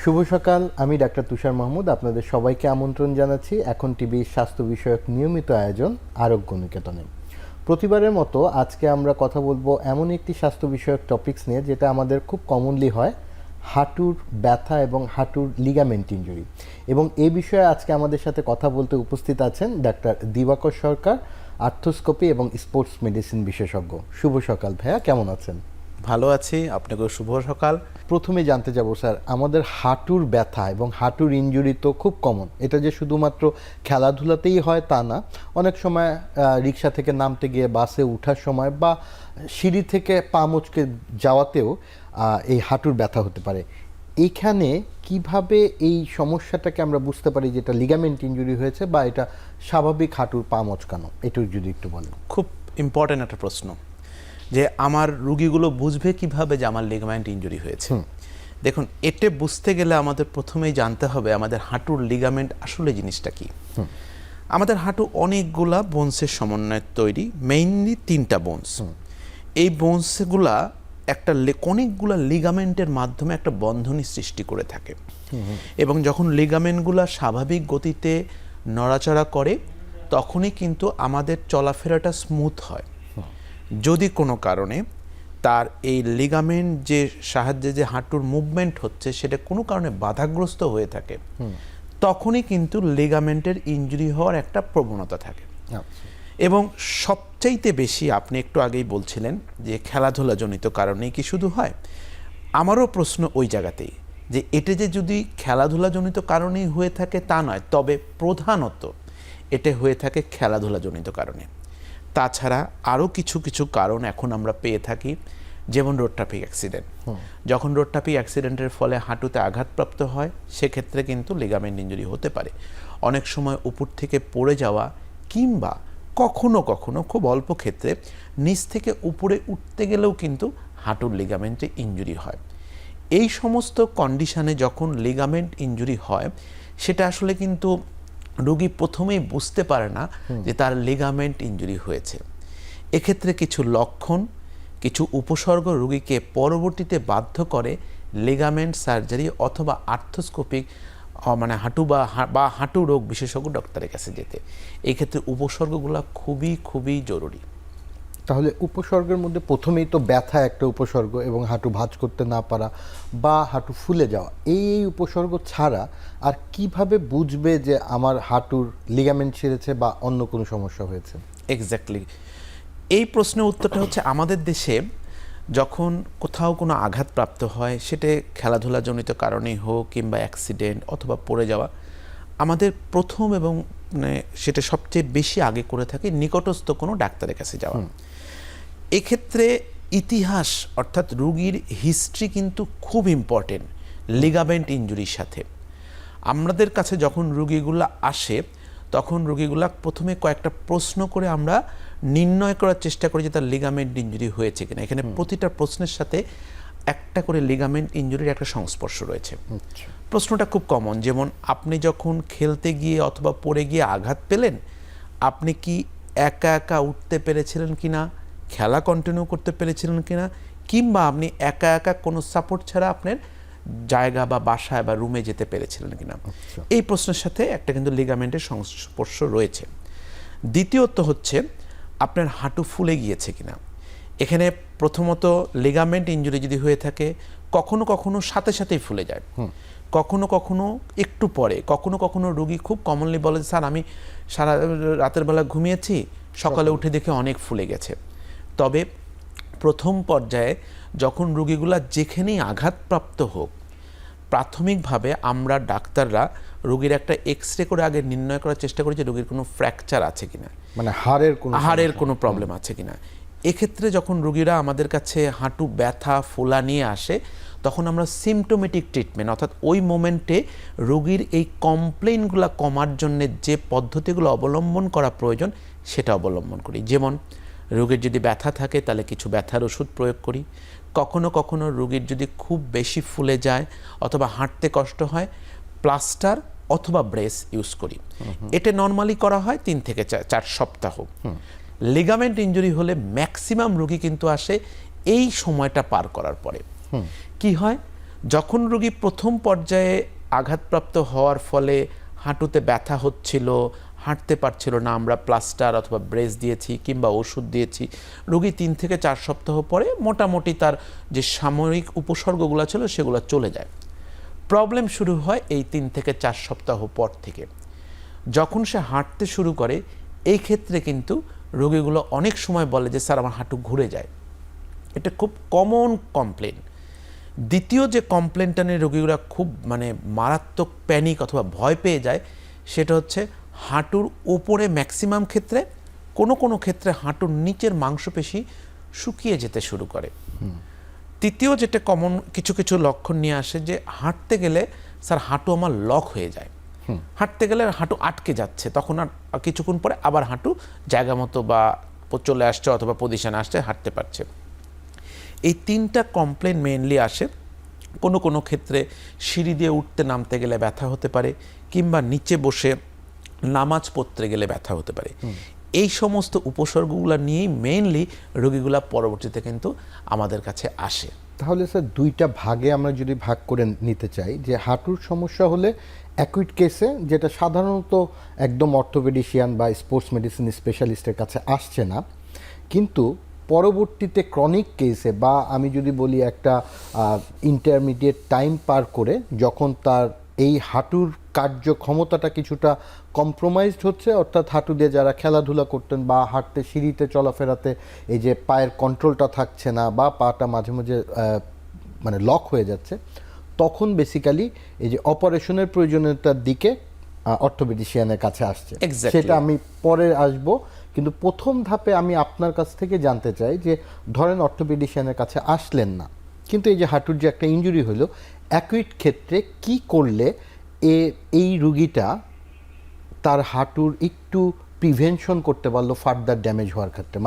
শুভ সকাল। আমি ডাক্তার তুষার মাহমুদ আপনাদের সবাইকে আমন্ত্রণ জানাচ্ছি এখন টিভির স্বাস্থ্য বিষয়ক নিয়মিত আয়োজন আরোগ্য নিকেতনে। প্রতিবারের মতো আজকে আমরা কথা বলবো এমন একটি স্বাস্থ্য বিষয়ক টপিকস নিয়ে যেটা আমাদের খুব কমনলি হয়, হাঁটুর ব্যথা এবং হাঁটুর লিগামেন্ট ইনজুরি। এবং এই বিষয়ে আজকে আমাদের সাথে কথা বলতে উপস্থিত আছেন ডাক্তার দিবাকর সরকার, আর্থ্রোস্কোপি এবং স্পোর্টস মেডিসিন বিশেষজ্ঞ। শুভ সকাল ভাইয়া, কেমন আছেন? ভালো আছি, আপনাকেও শুভ সকাল। প্রথমে জানতে যাব স্যার, আমাদের হাঁটুর ব্যথা এবং হাঁটুর ইনজুরি তো খুব কমন। এটা যে শুধুমাত্র খেলাধুলাতেই হয় তা না, অনেক সময় রিক্সা থেকে নামতে গিয়ে, বাসে ওঠার সময় বা সিঁড়ি থেকে পা মুচকে যাওয়াতেও এই হাঁটুর ব্যথা হতে পারে। এইখানে কিভাবে এই সমস্যাটাকে আমরা বুঝতে পারি যে এটা লিগামেন্ট ইনজুরি হয়েছে বা এটা স্বাভাবিক হাঁটুর পা মচকানো, একটু যদি একটু বলেন। খুব ইম্পর্টেন্ট একটা প্রশ্ন যে আমার রুগীগুলো বুঝবে কিভাবে যে আমার লিগামেন্ট ইনজুরি হয়েছে। দেখুন, এটা বুঝতে গেলে আমাদের প্রথমেই জানতে হবে আমাদের হাঁটুর লিগামেন্ট আসলে জিনিসটা কি। আমাদের হাঁটু অনেকগুলা বোনসের সমন্বয়ে তৈরি, মেইনলি 3টা বোনস। এই বোনসগুলা একটা অনেকগুলা লিগামেন্টের মাধ্যমে একটা বন্ধনী সৃষ্টি করে থাকে এবং যখন লিগামেন্টগুলা স্বাভাবিক গতিতে নড়াচড়া করে তখনই কিন্তু আমাদের চলাফেরাটা স্মুথ হয়। যদি কোনো কারণে তার এই লিগামেন্ট যে সাহায্যে যে হাঁটুর মুভমেন্ট হচ্ছে সেটা কোনো কারণে বাধাগ্রস্ত হয়ে থাকে, তখনই কিন্তু লিগামেন্টের ইনজুরি হওয়ার একটা প্রবণতা থাকে। এবং সবচাইতে বেশি আপনি একটু আগেই বলছিলেন যে খেলাধুলাজনিত কারণেই কি শুধু হয়। আমারও প্রশ্ন ওই জায়গাতেই যে এটা যে যদি খেলাধুলাজনিত কারণেই হয়ে থাকে তা নয়, তবে প্রধানত এটা হয়ে থাকে খেলাধুলাজনিত কারণে। তাছাড়া আরও কিছু কিছু কারণ এখন আমরা পেয়ে থাকি, যেমন রোড ট্রাফিক অ্যাক্সিডেন্ট। যখন রোড ট্রাফিক অ্যাক্সিডেন্টের ফলে হাঁটুতে আঘাতপ্রাপ্ত হয় সেক্ষেত্রে কিন্তু লিগামেন্ট ইনজুরি হতে পারে। অনেক সময় উপর থেকে পড়ে যাওয়া কিংবা কখনো কখনো খুব অল্প ক্ষেত্রে নিচ থেকে উপরে উঠতে গেলেও কিন্তু হাঁটুর লিগামেন্টে ইনজুরি হয়। এই সমস্ত কন্ডিশনে যখন লিগামেন্ট ইনজুরি হয় সেটা আসলে কিন্তু রোগী প্রথমেই বুঝতে পারে না যে তার লিগামেন্ট ইনজুরি হয়েছে। এক্ষেত্রে কিছু লক্ষণ, কিছু উপসর্গ রোগীকে পরবর্তীতে বাধ্য করে লিগামেন্ট সার্জারি অথবা আর্থ্রোস্কোপিক মানে হাঁটু রোগ বিশেষজ্ঞ ডক্টরের কাছে যেতে। এই ক্ষেত্রে উপসর্গগুলো খুবই খুবই জরুরি। তাহলে উপসর্গের মধ্যে প্রথমেই তো ব্যথা একটা উপসর্গ এবং হাঁটু ভাঁজ করতে না পারা বা হাঁটু ফুলে যাওয়া, এই উপসর্গ ছাড়া আর কিভাবে বুঝবে যে আমার হাঁটুর লিগামেন্ট ছিঁড়েছে বা অন্য কোনো সমস্যা হয়েছে? এক্স্যাক্টলি, এই প্রশ্নের উত্তরটা হচ্ছে আমাদের দেশে যখন কোথাও কোনো আঘাতপ্রাপ্ত হয়, সেটা খেলাধুলাজনিত কারণেই হোক কিংবা অ্যাক্সিডেন্ট অথবা পড়ে যাওয়া, আমাদের প্রথম এবং সেটা সবচেয়ে বেশি আগে করে থাকে নিকটস্থ কোনো ডাক্তারের কাছে যাওয়া। এক্ষেত্রে ইতিহাস অর্থাৎ রুগীর হিস্ট্রি কিন্তু খুব ইম্পর্টেন্ট লিগামেন্ট ইনজুরির সাথে। আমাদের কাছে যখন রুগীগুলা আসে তখন রুগীগুলা প্রথমে কয়েকটা প্রশ্ন করে আমরা নির্ণয় করার চেষ্টা করি যে তার লিগামেন্ট ইনজুরি হয়েছে কিনা। এখানে প্রতিটা প্রশ্নের সাথে একটা করে লিগামেন্ট ইনজুরির একটা সংস্পর্শ রয়েছে। প্রশ্নটা খুব কমন, যেমন আপনি যখন খেলতে গিয়ে অথবা পড়ে গিয়ে আঘাত পেলেন, আপনি কি একা একা উঠতে পেরেছিলেন কিনা, খেলা কন্টিনিউ করতে পেরেছিলেন কিনা, কিংবা আপনি একা একা কোনো সাপোর্ট ছাড়া আপনার জায়গা বা বাসায় বা রুমে যেতে পেরেছিলেন কিনা। এই প্রশ্নের সাথে একটা কিন্তু লিগামেন্টের সংস্পর্শ রয়েছে। দ্বিতীয়ত হচ্ছে আপনার হাঁটু ফুলে গিয়েছে কিনা। এখানে প্রথমত লিগামেন্ট ইনজুরি যদি হয়ে থাকে কখনো কখনো সাথে সাথেই ফুলে যায়, কখনো কখনো একটু পরে, কখনো কখনো রোগী খুব কমনলি বলে, স্যার আমি সারা রাতের বেলা ঘুমিয়েছি, সকালে উঠে দেখে অনেক ফুলে গেছে। তবে প্রথম পর্যায়ে যখন রোগীগুলা যেখানেই আঘাতপ্রাপ্ত হোক, প্রাথমিকভাবে আমরা ডাক্তাররা রোগীর একটা এক্সরে করে আগে নির্ণয় করার চেষ্টা করি যে রোগীর কোনো ফ্র্যাকচার আছে কিনা, মানে হাড়ের কোনো প্রবলেম আছে কিনা। এক্ষেত্রে যখন রোগীরা আমাদের কাছে হাঁটু ব্যথা ফোলা নিয়ে আসে তখন আমরা সিমটোমেটিক ট্রিটমেন্ট অর্থাৎ ওই মোমেন্টে রোগীর এই কমপ্লেইনগুলো কমার জন্য যে পদ্ধতিগুলো অবলম্বন করা প্রয়োজন সেটা অবলম্বন করি। যেমন রোগীর যদি ব্যথা থাকে তাহলে কিছু ব্যথার ওষুধ প্রয়োগ করি। কখনো কখনো রোগীর যদি খুব বেশি ফুলে যায় অথবা হাঁটতে কষ্ট হয়, প্লাস্টার অথবা ব্রেস ইউজ করি। এটা নর্মালি করা হয় 3 থেকে 4 সপ্তাহ। লিগামেন্ট ইনজুরি হলে ম্যাক্সিমাম রোগী কিন্তু আসে এই সময়টা পার করার পরে। কি হয়, যখন রোগী প্রথম পর্যায়ে আঘাতপ্রাপ্ত হওয়ার ফলে হাঁটুতে ব্যথা হচ্ছিল, হাঁটতে পারছিল না, আমরা প্লাস্টার অথবা ব্রেস দিয়েছি কিংবা ওষুধ দিয়েছি, রোগী 3 থেকে 4 সপ্তাহ পরে মোটামুটি তার যে সাময়িক উপসর্গগুলো ছিল সেগুলো চলে যায়। প্রবলেম শুরু হয় এই 3 থেকে 4 সপ্তাহ পর থেকে। যখন সে হাঁটতে শুরু করে এই ক্ষেত্রে কিন্তু রোগীগুলো অনেক সময় বলে যে স্যার আমার হাঁটু ঘুরে যায়। এটা খুব কমন কমপ্লেন। দ্বিতীয় যে কমপ্লেনটা নিয়ে রোগীরা খুব মারাত্মক প্যানিক অথবা ভয় পেয়ে যায় সেটা হচ্ছে হাঁটুর ওপরে ম্যাক্সিমাম ক্ষেত্রে, কোনো ক্ষেত্রে হাঁটুর নিচের মাংসপেশি শুকিয়ে যেতে শুরু করে। তৃতীয় যেটা কমন কিছু লক্ষণ নিয়ে আসে যে হাঁটতে গেলে স্যার হাঁটু আমার লক হয়ে যায়, হাঁটতে গেলে হাঁটু আটকে যাচ্ছে, তখন আর কিছুক্ষণ পরে আবার হাঁটু জায়গা মতো বা চলে আসছে অথবা পজিশনে আসছে, হাঁটতে পারছে। এই 3টা কমপ্লেন মেইনলি আসে। কোনো ক্ষেত্রে সিঁড়ি দিয়ে উঠতে নামতে গেলে ব্যথা হতে পারে কিংবা নিচে বসে নামাজ পড়তে গেলে ব্যথা হতে পারে। এই সমস্ত উপসর্গগুলো নিয়েই মেইনলি রোগীগুলা পরবর্তীতে কিন্তু আমাদের কাছে আসে। তাহলে স্যার 2টা ভাগে আমরা যদি ভাগ করে নিতে চাই, যে হাঁটুর সমস্যা হলে অ্যাকুইট কেসে যেটা সাধারণত একদম অর্থোপেডিশিয়ান বা স্পোর্টস মেডিসিন স্পেশালিস্টের কাছে আসছে না, কিন্তু পরবর্তীতে ক্রনিক কেসে বা আমি যদি বলি একটা ইন্টারমিডিয়েট টাইম পার করে যখন তার এই হাঁটুর কার্যক্ষমতাটা কিছুটা কম্প্রোমাইজড হচ্ছে, অর্থাৎ হাঁটু দিয়ে যারা খেলাধুলা করতেন বা হাঁটতে সিঁড়িতে চলাফেরাতে এই যে পায়ের কন্ট্রোলটা থাকছে না বা পাটা মাঝে মাঝে লক হয়ে যাচ্ছে, তখন বেসিক্যালি এই যে অপারেশনের প্রয়োজনীয়তার দিকে অর্থোপেডিশিয়ানের কাছে আসছে। সেটা আমি পরে আসব, কিন্তু প্রথম ধাপে আমি আপনার কাছ থেকে জানতে চাই যে ধরেন অর্থোপেডিশিয়ানের কাছে আসলেন না, কিন্তু এই যে হাঁটুর যে একটা ইনজুরি হলো, অ্যাকুইট ক্ষেত্রে কি করলে এই রুগীটা তার হাঁটুর একটু প্রিভেনশন করতে পারলো ফার্দার ড্যামেজ হওয়ার ক্ষেত্রে?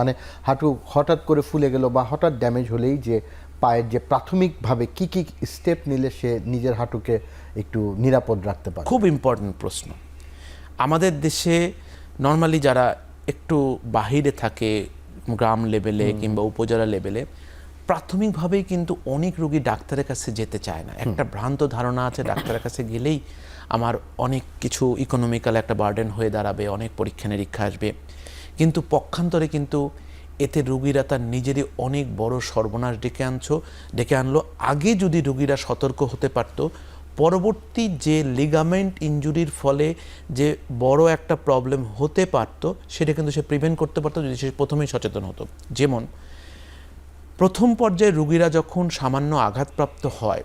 হাঁটু হঠাৎ করে ফুলে গেল বা হঠাৎ ড্যামেজ হলেই যে পায়ের যে প্রাথমিকভাবে কি স্টেপ নিলে সে নিজের হাঁটুকে একটু নিরাপদ রাখতে পারে? খুব ইম্পর্টেন্ট প্রশ্ন। আমাদের দেশে নর্মালি যারা একটু বাহিরে থাকে, গ্রাম লেভেলে কিংবা উপজেলা লেভেলে, প্রাথমিকভাবেই কিন্তু অনেক রোগী ডাক্তারের কাছে যেতে চায় না। একটা ভ্রান্ত ধারণা আছে ডাক্তারের কাছে গেলেই আমার অনেক কিছু ইকোনমিক্যাল একটা বার্ডেন হয়ে দাঁড়াবে, অনেক পরীক্ষা নিরীক্ষা আসবে, কিন্তু পক্ষান্তরে কিন্তু এতে রোগীরা তার নিজেরই অনেক বড় সর্বনাশ ডেকে আনলো। আগে যদি রোগীরা সতর্ক হতে পারত, পরবর্তী যে লিগামেন্ট ইনজুরির ফলে যে বড় একটা প্রবলেম হতে পারত সেটা কিন্তু সে প্রিভেন্ট করতে পারতো যদি সে প্রথমেই সচেতন হতো। যেমন প্রথম পর্যায়ে রোগীরা যখন সামান্য আঘাতপ্রাপ্ত হয়,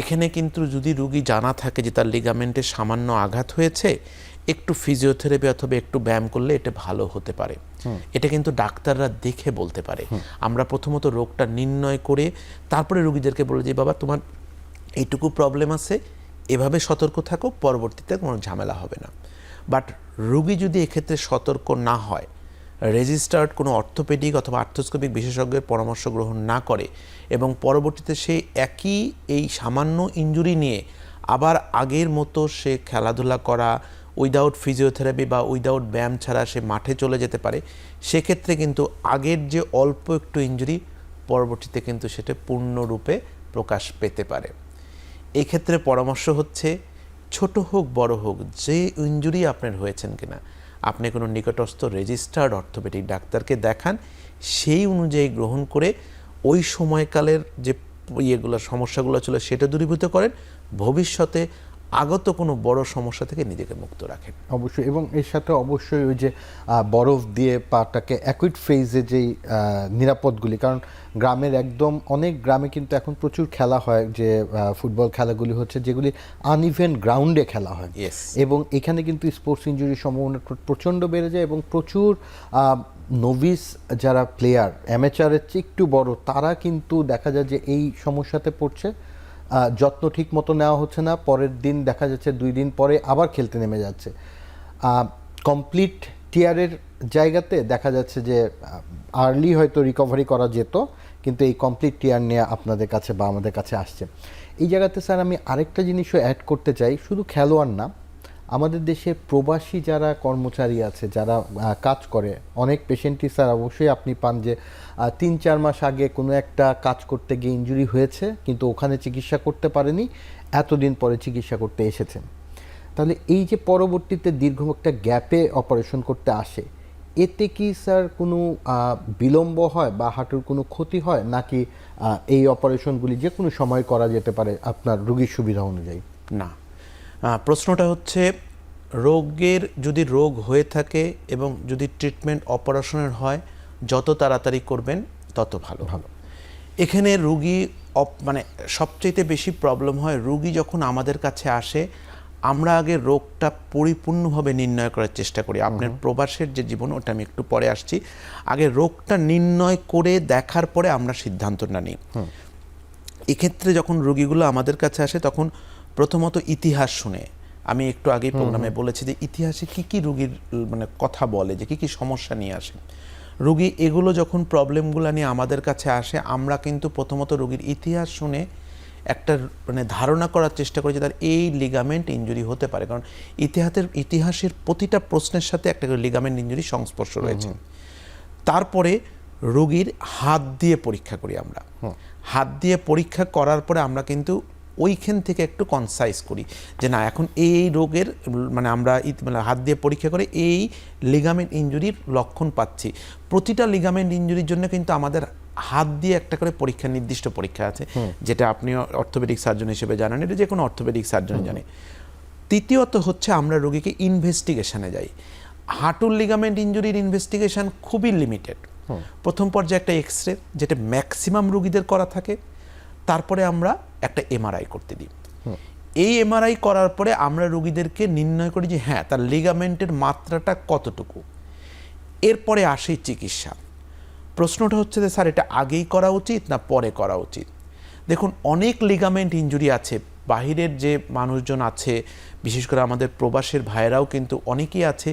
এখানে কিন্তু যদি রোগী জানা থাকে যে তার লিগামেন্টে সামান্য আঘাত হয়েছে, একটু ফিজিওথেরাপি অথবা একটু ব্যায়াম করলে এটা ভালো হতে পারে। এটা কিন্তু ডাক্তাররা দেখে বলতে পারে। আমরা প্রথমত রোগটা নির্ণয় করে তারপরে রোগীদেরকে বলে যে বাবা তোমার এইটুকু প্রবলেম আছে, এভাবে সতর্ক থাকো, পরবর্তীতে কোনো ঝামেলা হবে না। বাট রোগী যদি এক্ষেত্রে সতর্ক না হয়, রেজিস্টার্ড কোনো অর্থোপেডিক অথবা আর্থ্রোস্কোপিক বিশেষজ্ঞের পরামর্শ গ্রহণ না করে এবং পরবর্তীতে সে একই এই সামান্য ইনজুরি নিয়ে আবার আগের মতো সে খেলাধুলা করা উইদাউট ফিজিওথেরাপি বা উইদাউট ব্যায়াম ছাড়া সে মাঠে চলে যেতে পারে, সেক্ষেত্রে কিন্তু আগের যে অল্প একটু ইনজুরি পরবর্তীতে কিন্তু সেটা পূর্ণরূপে প্রকাশ পেতে পারে। এই ক্ষেত্রে পরামর্শ হচ্ছে ছোট হোক বড় হোক, যে ইনজুরি আপনার হয়েছেন কিনা, আপনি কোনো নিকটস্থ রেজিস্টার্ড অর্থোপেডিক ডাক্তারকে দেখান, সেই অনুযায়ী গ্রহণ করে ওই সময়কালের যে সমস্যাগুলো ছিল সেটা দূরীভূত করেন, ভবিষ্যতে আগত কোনো বড় সমস্যা থেকে নিজেকে মুক্ত রাখেন। অবশ্যই, এবং এর সাথে অবশ্যই ওই যে বরফ দিয়ে পাটাকে অ্যাকুইট ফেজে যেই নিরাপদগুলি, কারণ গ্রামের একদম অনেক গ্রামে কিন্তু এখন প্রচুর খেলা হয়, যে ফুটবল খেলাগুলি হচ্ছে যেগুলি আনইভেন গ্রাউন্ডে খেলা হয়, এবং এখানে কিন্তু স্পোর্টস ইনজুরির সম্ভাবনা প্রচণ্ড বেড়ে যায় এবং প্রচুর নোভিস যারা প্লেয়ার, অ্যামেচারের চেয়ে একটু বড়, তারা কিন্তু দেখা যায় যে এই সমস্যাতে পড়ছে। যত্ন ঠিক মতো নেওয়া হচ্ছে না, পরের দিন দেখা যাচ্ছে 2 দিন পরে আবার খেলতে নেমে যাচ্ছে। কমপ্লিট টিয়ারের জায়গাতে দেখা যাচ্ছে যে আর্লি হয়তো রিকভারি করা যেত, কিন্তু এই কমপ্লিট টিয়ার নিয়ে আপনাদের কাছে বা আমাদের কাছে আসছে। এই জায়গাতে স্যার আমি আরেকটা জিনিসও অ্যাড করতে চাই, শুধু খেলোয়াড় না, আমাদের দেশে প্রবাসী যারা কর্মচারী আছে, যারা কাজ করে, অনেক পেশেন্টই স্যার অবশ্যই আপনি পান যে 3-4 মাস আগে কোনো একটা কাজ করতে গিয়ে ইনজুরি হয়েছে, কিন্তু ওখানে চিকিৎসা করতে পারেনি, এতদিন পরে চিকিৎসা করতে এসেছেন। তাহলে এই যে পরবর্তীতে দীর্ঘ একটা গ্যাপে অপারেশন করতে আসে, এতে কি স্যার কোনো বিলম্ব হয় বা হাঁটুর কোনো ক্ষতি হয়, নাকি এই অপারেশনগুলি যে কোনো সময় করা যেতে পারে আপনার রোগীর সুবিধা অনুযায়ী? না, প্রশ্নটা হচ্ছে রোগের যদি রোগ হয়ে থাকে এবং যদি ট্রিটমেন্ট অপারেশনের হয়, যত তাড়াতাড়ি করবেন তত ভালো। এখানে রুগী মানে সবচেয়ে বেশি প্রবলেম হয় রুগী যখন আমাদের কাছে আসে, আমরা আগে রোগটা পরিপূর্ণভাবে নির্ণয় করার চেষ্টা করি। আপনার প্রবাসের যে জীবন, ওটা আমি একটু পরে আসছি। আগে রোগটা নির্ণয় করে দেখার পরে আমরা সিদ্ধান্তটা নিই। এক্ষেত্রে যখন রোগীগুলো আমাদের কাছে আসে, তখন প্রথমত ইতিহাস শুনে, আমি একটু আগেই প্রোগ্রামে বলেছি যে ইতিহাসে কি কি রোগীর মানে কথা বলে, যে কি কি সমস্যা নিয়ে আসে রোগী, এগুলো যখন প্রবলেমগুলো নিয়ে আমাদের কাছে আসে, আমরা কিন্তু প্রথমত রোগীর ইতিহাস শুনে একটা মানে ধারণা করার চেষ্টা করি যে তার এই লিগামেন্ট ইনজুরি হতে পারে, কারণ ইতিহাসের প্রতিটা প্রশ্নের সাথে একটা লিগামেন্ট ইনজুরি সংস্পর্শ রয়েছে। তারপরে রোগীর হাত দিয়ে পরীক্ষা করি আমরা। হাত দিয়ে পরীক্ষা করার পরে আমরা কিন্তু ওইখান থেকে একটু কনসাইজ করি যে না, এখন এই রোগের মানে আমরা মানে হাত দিয়ে পরীক্ষা করে এই লিগামেন্ট ইনজুরির লক্ষণ পাচ্ছি। প্রতিটা লিগামেন্ট ইনজুরির জন্য কিন্তু আমাদের হাত দিয়ে একটা করে পরীক্ষা, নির্দিষ্ট পরীক্ষা আছে, যেটা আপনি অর্থোপেডিক সার্জন হিসেবে জানেন, এটা যে কোনো অর্থোপেডিক সার্জন জানে। তৃতীয়ত হচ্ছে আমরা রোগীকে ইনভেস্টিগেশনে যাই। হাঁটুর লিগামেন্ট ইনজুরির ইনভেস্টিগেশন খুবই লিমিটেড। প্রথম পর্যায়ে একটা এক্স রে, যেটা ম্যাক্সিমাম রোগীদের করা থাকে। তারপরে আমরা একটা এমআরআই করতে দিই। এই এমআরআই করার পরে আমরা রোগীদেরকে নির্ণয় করি যে হ্যাঁ, তার লিগামেন্টের মাত্রাটা কতটুকু। এরপরে আসে চিকিৎসা। প্রশ্নটা হচ্ছে যে স্যার, এটা আগেই করা উচিত না পরে করা উচিত? দেখুন, অনেক লিগামেন্ট ইনজুরি আছে, বাহিরের যে মানুষজন আছে, বিশেষ করে আমাদের প্রবাসের ভাইয়েরাও কিন্তু অনেকেই আছে,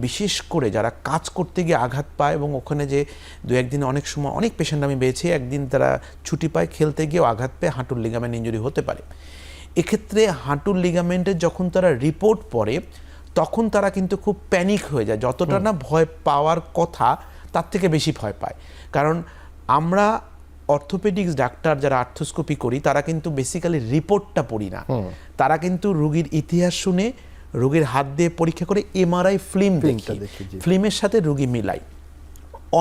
বিশেষ করে যারা কাজ করতে গিয়ে আঘাত পায় এবং ওখানে যে 2-1 দিনে অনেক সময় অনেক পেশেন্ট আমি পেয়েছি, একদিন তারা ছুটি পায়, খেলতে গিয়েও আঘাত পেয়ে হাঁটুর লিগামেন্ট ইনজুরি হতে পারে। এক্ষেত্রে হাঁটুর লিগামেন্টের যখন তারা রিপোর্ট পড়ে, তখন তারা কিন্তু খুব প্যানিক হয়ে যায়। যতটা না ভয় পাওয়ার কথা, তার থেকে বেশি ভয় পায়। কারণ আমরা অর্থোপেডিক্স ডাক্তার যারা আর্থ্রোস্কোপি করি, তারা কিন্তু বেসিক্যালি রিপোর্টটা পড়ি না, তারা কিন্তু রোগীর ইতিহাস শুনে, রোগীর হাত দিয়ে পরীক্ষা করে এমআরআই ফিল্ম দেখি, ফিল্মের সাথে রোগী মিলাই।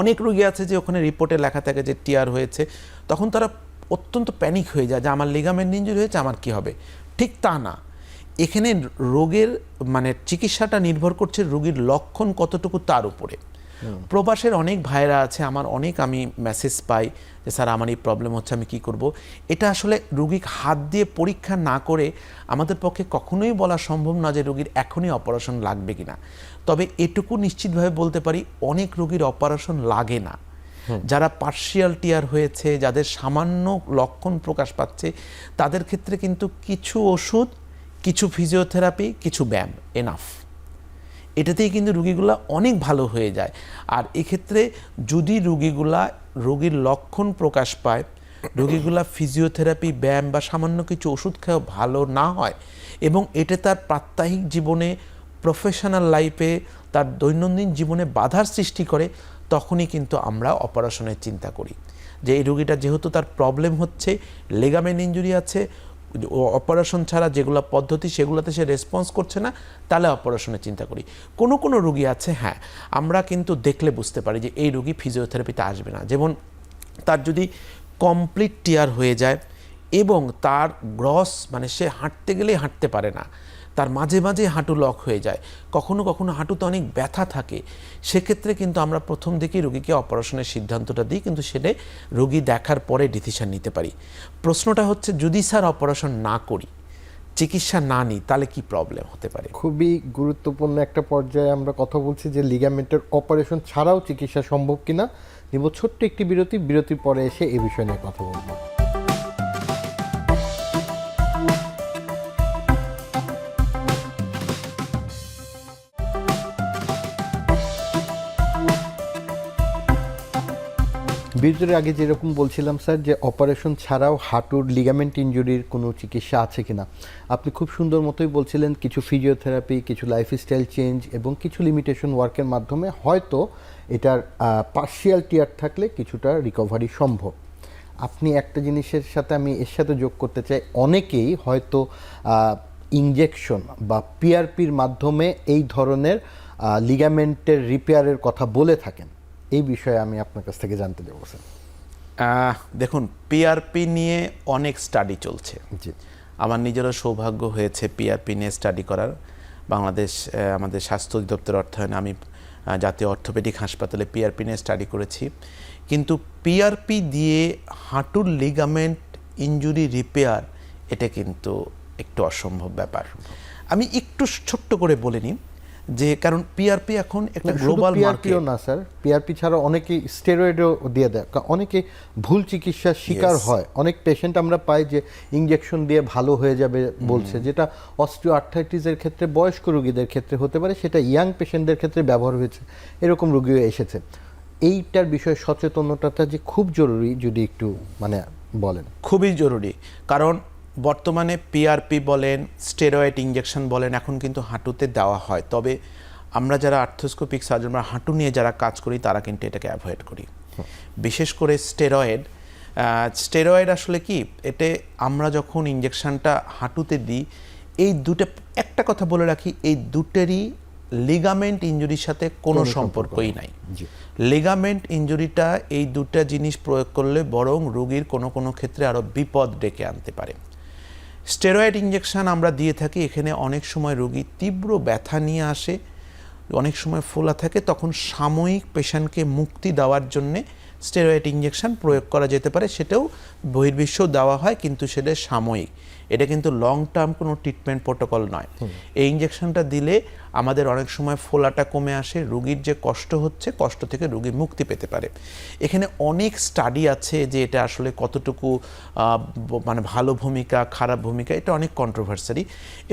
অনেক রোগী আছে যে ওখানে রিপোর্টে লেখা থাকে যে টিয়ার হয়েছে, তখন তারা অত্যন্ত প্যানিক হয়ে যায় যে আমার লিগামেন্ট ইনজুরি হয়েছে, আমার কি হবে। ঠিক তা না, এখানে রোগের মানে চিকিৎসাটা নির্ভর করছে রোগীর লক্ষণ কতটুকু তার উপরে। প্রবাসের অনেক ভাইরা আছে, আমি মেসেজ পাই যে স্যার আমার এই প্রবলেম হচ্ছে, আমি কি করব। এটা আসলে রোগীকে হাত দিয়ে পরীক্ষা না করে আমাদের পক্ষে কখনোই বলা সম্ভব না যে রোগীর এখনই অপারেশন লাগবে কিনা। তবে এটুকু নিশ্চিতভাবে বলতে পারি, অনেক রোগীর অপারেশন লাগে না। যারা পার্শিয়াল টিয়ার হয়েছে, যাদের সামান্য লক্ষণ প্রকাশ পাচ্ছে, তাদের ক্ষেত্রে কিন্তু কিছু ওষুধ, কিছু ফিজিওথেরাপি, কিছু ব্যায়াম এনাফ। এটাতেই কিন্তু রোগীগুলা অনেক ভালো হয়ে যায়। আর এক্ষেত্রে যদি রোগীর লক্ষণ প্রকাশ পায়, রোগীগুলা ফিজিওথেরাপি, ব্যায়াম বা সামান্য কিছু ওষুধ খেয়েও ভালো না হয়, এবং এটা তার প্রাত্যহিক জীবনে, প্রফেশনাল লাইফে, তার দৈনন্দিন জীবনে বাধার সৃষ্টি করে, তখনই কিন্তু আমরা অপারেশনের চিন্তা করি। যে এই রোগীটা যেহেতু তার প্রবলেম হচ্ছে, লিগামেন্ট ইনজুরি আছে, অপারেশন ছাড়া যেগুলো পদ্ধতি সেগুলোতে সে রেসপন্স করছে না, তাহলে অপারেশনের চিন্তা করি। কোনো রোগী আছে, হ্যাঁ, আমরা কিন্তু দেখলে বুঝতে পারি যে এই রোগী ফিজিওথেরাপিতে আসবে না। যেমন তার যদি কমপ্লিট টিয়ার হয়ে যায় এবং তার গ্রস মানে সে হাঁটতে গেলেই হাঁটতে পারে না, তার মাঝে মাঝে হাঁটু লক হয়ে যায়, কখনো হাঁটুতে অনেক ব্যথা থাকে, সেক্ষেত্রে কিন্তু আমরা প্রথম থেকেই রোগীকে অপারেশনের সিদ্ধান্তটা দিই, কিন্তু সেটা রোগী দেখার পরে ডিসিশন নিতে পারি। প্রশ্নটা হচ্ছে, যদি স্যার অপারেশন না করি, চিকিৎসা না নিই, তাহলে কি প্রবলেম হতে পারে? খুবই গুরুত্বপূর্ণ একটা পর্যায়ে আমরা কথা বলছি যে লিগামেন্টের অপারেশন ছাড়াও চিকিৎসা সম্ভব কিনা। নিব ছোট্ট একটি বিরতির পরে এসে এই বিষয় নিয়ে কথা বলবো। বিরতির আগে যেরকম বলছিলাম স্যার যে অপারেশন ছাড়াও হাঁটুর লিগামেন্ট ইনজুরির কোনো চিকিৎসা আছে কিনা, আপনি খুব সুন্দর মতোই বলছিলেন কিছু ফিজিওথেরাপি, কিছু লাইফস্টাইল চেঞ্জ এবং কিছু লিমিটেশন ওয়ার্কের মাধ্যমে হয়তো এটার পার্শিয়াল টিয়ার থাকলে কিছুটা রিকভারি সম্ভব। আপনি একটা জিনিসের সাথে আমি এর সাথে যোগ করতে চাই, অনেকেই হয়তো ইনজেকশন বা পিআরপির মাধ্যমে এই ধরনের লিগামেন্টের রিপেয়ারের কথা বলে থাকেন। এই বিষয়ে আমি আপনার কাছ থেকে জানতে চাইব স্যার। দেখুন, পিআরপি নিয়ে অনেক স্টাডি চলছে। জি, আমার নিজেরও সৌভাগ্য হয়েছে পিআরপি নিয়ে স্টাডি করার। বাংলাদেশ আমাদের স্বাস্থ্য অধিদপ্তর অর্থায়নে আমি জাতীয় অর্থোপেডিক হাসপাতালে পিআরপি নিয়ে স্টাডি করেছি। কিন্তু পিআরপি দিয়ে হাঁটুর লিগামেন্ট ইনজুরি রিপেয়ার এটা কিন্তু একটু অসম্ভব ব্যাপার। আমি একটু ছোট্ট করে বলে নিই যে কারণ পিআরপি এখন একটা গ্লোবাল মার্কেট না স্যার, পিআরপি ছাড়া অনেকে স্টেরয়েডও দিয়ে দেয়, অনেকে ভুল চিকিৎসার শিকার হয়। অনেক পেশেন্ট আমরা পাই যে ইনজেকশন দিয়ে ভালো হয়ে যাবে বলছে, যেটা অস্টিও আর্থ্রাইটিসের ক্ষেত্রে বয়স্ক রোগীদের ক্ষেত্রে হতে পারে, সেটা ইয়াং পেশেন্টদের ক্ষেত্রে ব্যবহার হয়েছে, এরকম রোগীও এসেছে। এইটার বিষয়ে সচেতনতাটা যে খুব জরুরি, যদি একটু মানে বলেন। খুবই জরুরি, কারণ বর্তমানে পিআরপি বলেন, স্টেরয়েড ইনজেকশন বলেন, এখন কিন্তু হাঁটুতে দেওয়া হয়। তবে আমরা যারা আর্থ্রোস্কোপিক সার্জন, আমরা হাঁটু নিয়ে যারা কাজ করি তারা কিন্তু এটাকে অ্যাভয়েড করি। বিশেষ করে স্টেরয়েড আসলে কি, এতে আমরা যখন ইনজেকশনটা হাঁটুতে দিই, এই একটা কথা বলে রাখি, এই দুটেরই লিগামেন্ট ইনজুরির সাথে কোনো সম্পর্কই নাই। লিগামেন্ট ইনজুরিটা এই দুটা জিনিস প্রয়োগ করলে বরং রোগীর কোনো কোনো ক্ষেত্রে আরও বিপদ ডেকে আনতে পারে। স্টেরয়েড ইনজেকশন আমরা দিয়ে থাকি, এখানে অনেক সময় রোগী তীব্র ব্যথা নিয়ে আসে, অনেক সময় ফোলা থাকে, তখন সাময়িক পেশেন্টকে মুক্তি দেওয়ার জন্যে স্টেরয়েড ইনজেকশন প্রয়োগ করা যেতে পারে। সেটাও বহির্বিশ্বেও দেওয়া হয়, কিন্তু সেটা সাময়িক, এটা কিন্তু লং টার্ম কোনো ট্রিটমেন্ট প্রোটোকল নয়। এই ইনজেকশনটা দিলে আমাদের অনেক সময় ফোলাটা কমে আসে, রোগীর যে কষ্ট হচ্ছে, কষ্ট থেকে রোগী মুক্তি পেতে পারে। এখানে অনেক স্টাডি আছে যে এটা আসলে কতটুকু মানে ভালো ভূমিকা, খারাপ ভূমিকা, এটা অনেক কন্ট্রোভার্সারি।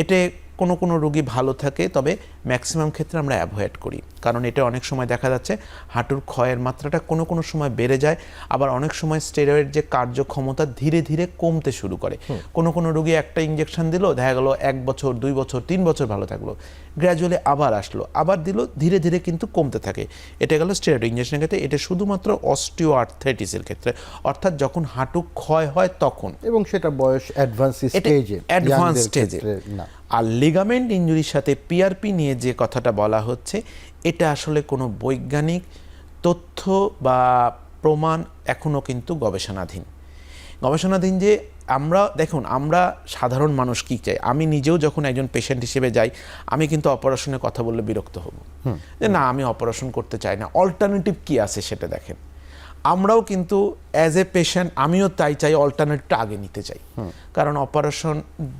এটা কোনো কোনো রোগী ভালো থাকে, তবে ম্যাক্সিমাম ক্ষেত্রে আমরা অ্যাভয়েড করি, কারণ এটা অনেক সময় দেখা যাচ্ছে হাঁটুর ক্ষয়ের মাত্রাটা কোনো কোনো সময় বেড়ে যায়, আবার অনেক সময় স্টেরয়েড যে কার্যক্ষমতা ধীরে ধীরে কমতে শুরু করে। কোনো কোনো রোগী একটা ইনজেকশন দিল, দেখা গেল 1 বছর, 2 বছর, 3 বছর ভালো থাকলো, গ্র্যাজুয়ালি আবার আসলো, আবার দিল, ধীরে ধীরে কিন্তু কমতে থাকে। এটা গেল স্টেরয়েড ইনজেকশনের ক্ষেত্রে। এটা শুধুমাত্র অস্টিও আর্থ্রাইটিসের ক্ষেত্রে, অর্থাৎ যখন হাঁটু ক্ষয় হয় তখন, এবং সেটা বয়স অ্যাডভান্স স্টেজে না। আর লিগামেন্ট ইনজুরির সাথে পিআরপি নিয়ে যে কথাটা বলা হচ্ছে, এটা আসলে কোনো বৈজ্ঞানিক তথ্য বা প্রমাণ এখনও কিন্তু গবেষণাধীন। যে দেখুন, আমরা সাধারণ মানুষ কি চাই, আমি নিজেও যখন একজন পেশেন্ট হিসেবে যাই, আমি কিন্তু অপারেশনের কথা বললে বিরক্ত হব, যে না আমি অপারেশন করতে চাই না, অল্টারনেটিভ কি আছে সেটা দেখেন। আমরাও কিন্তু অ্যাজ এ পেশেন্ট আমিও তাই চাই, অল্টারনেটিভটা আগে নিতে চাই, কারণ অপারেশন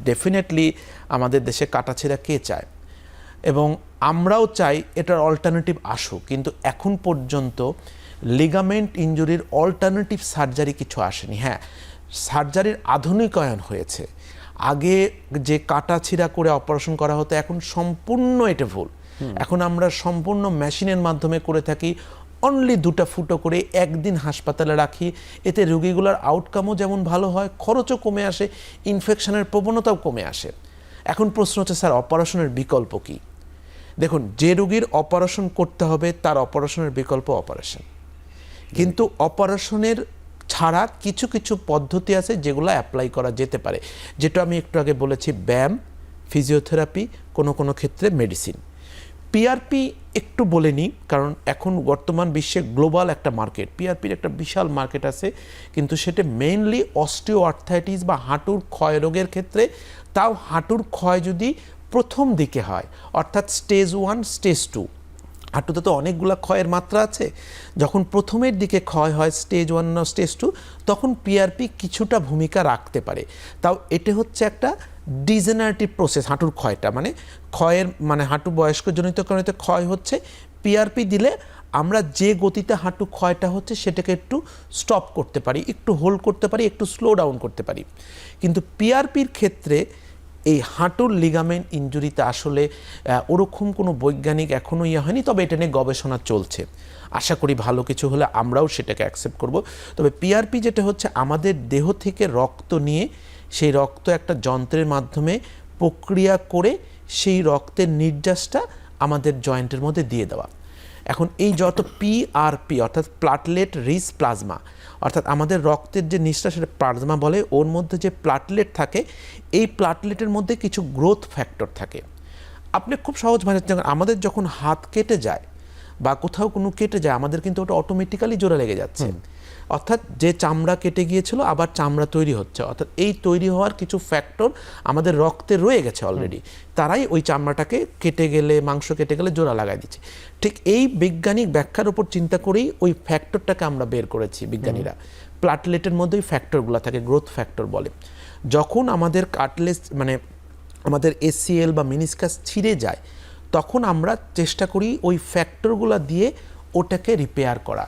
ডেফিনেটলি আমাদের দেশে কাটাছেঁড়া কে চায়, এবং আমরাও চাই এটার অল্টারনেটিভ আসুক। কিন্তু এখন পর্যন্ত লিগামেন্ট ইনজুরির অল্টারনেটিভ সার্জারি কিছু আসেনি। হ্যাঁ, সার্জারির আধুনিকায়ন হয়েছে, আগে যে কাটাছিঁড়া করে অপারেশন করা হতো এখন সম্পূর্ণ এটা ভুল। এখন আমরা সম্পূর্ণ মেশিনের মাধ্যমে করে থাকি, অনলি 2টা ফুটো করে একদিন হাসপাতালে রাখি, এতে রোগীগুলোর আউটকামও যেমন ভালো হয়, খরচও কমে আসে, ইনফেকশনের প্রবণতাও কমে আসে। এখন প্রশ্ন হচ্ছে স্যার অপারেশনের বিকল্প কি? দেখুন, যে রোগীর অপারেশন করতে হবে তার অপারেশনের বিকল্প অপারেশন, কিন্তু অপারেশনের ছাড়া কিছু কিছু পদ্ধতি আছে যেগুলো অ্যাপ্লাই করা যেতে পারে, যেটা আমি একটু আগে বলেছি, ব্যায়াম, ফিজিওথেরাপি, কোনো কোনো ক্ষেত্রে মেডিসিন। পিআরপি একটু বলে নিই, কারণ এখন বর্তমান বিশ্বে গ্লোবাল একটা মার্কেট, পিআরপির একটা বিশাল মার্কেট আছে, কিন্তু সেটা মেইনলি অস্টিও আর্থ্রাইটিস বা হাঁটুর ক্ষয় রোগের ক্ষেত্রে। তাও হাঁটুর ক্ষয় যদি প্রথম দিকে হয়, অর্থাৎ স্টেজ 1, স্টেজ 2, হাঁটুতে তো অনেকগুলো ক্ষয়ের মাত্রা আছে, যখন প্রথমের দিকে ক্ষয় হয় স্টেজ 1 না স্টেজ 2, তখন পিআরপি কিছুটা ভূমিকা রাখতে পারে। তাও এটা হচ্ছে একটা ডিজেনারেটিভ প্রসেস, হাঁটুর ক্ষয়টা মানে হাঁটু বয়স্কজনিত কারণে ক্ষয় হচ্ছে। পিআরপি দিলে আমরা যে গতিতে হাঁটু ক্ষয়টা হচ্ছে সেটাকে একটু স্টপ করতে পারি, একটু হোল্ড করতে পারি, একটু স্লো ডাউন করতে পারি। কিন্তু পিআরপির ক্ষেত্রে এই হাঁটুর লিগামেন্ট ইনজুরিতে আসলে ওরকম কোনো বৈজ্ঞানিক এখনও হয়নি, তবে এটা নিয়ে গবেষণা চলছে। আশা করি ভালো কিছু হলে আমরাও সেটাকে অ্যাকসেপ্ট করব। তবে পিআরপি যেটা হচ্ছে আমাদের দেহ থেকে রক্ত নিয়ে সেই রক্ত একটা যন্ত্রের মাধ্যমে প্রক্রিয়া করে সেই রক্তের নির্যাসটা আমাদের জয়েন্টের মধ্যে দিয়ে দেওয়া। এখন এই যত পিআরপি অর্থাৎ প্লাটলেট রিচ প্লাজমা, অর্থাৎ আমাদের রক্তের যে নিঃশ্বাস সেটা প্লাজমা বলে, ওর মধ্যে যে প্লাটলেট থাকে এই প্লাটলেটের মধ্যে কিছু গ্রোথ ফ্যাক্টর থাকে। আপনি খুব সহজ ভাষায় আমাদের যখন হাত কেটে যায় বা কোথাও কোনো কেটে যায় আমাদের কিন্তু ওটা অটোমেটিক্যালি জোড়া লেগে যাচ্ছে, অর্থাৎ যে চামড়া কেটে গিয়েছিল আবার চামড়া তৈরি হচ্ছে, অর্থাৎ এই তৈরি হওয়ার কিছু ফ্যাক্টর আমাদের রক্তে রয়ে গেছে অলরেডি, তারাই ওই চামড়াটাকে কেটে গেলে মাংস কেটে গেলে জোড়া লাগাই দিচ্ছে। ঠিক এই বৈজ্ঞানিক ব্যাখ্যার উপর চিন্তা করেই ওই ফ্যাক্টরটাকে আমরা বের করেছি বিজ্ঞানীরা। প্লাটলেটের মধ্যে ওই ফ্যাক্টরগুলো থাকে, গ্রোথ ফ্যাক্টর বলে। যখন আমাদের কাটলেস মানে আমাদের এসিএল বা মিনিসকাস ছিঁড়ে যায় তখন আমরা চেষ্টা করি ওই ফ্যাক্টরগুলো দিয়ে ওটাকে রিপেয়ার করা,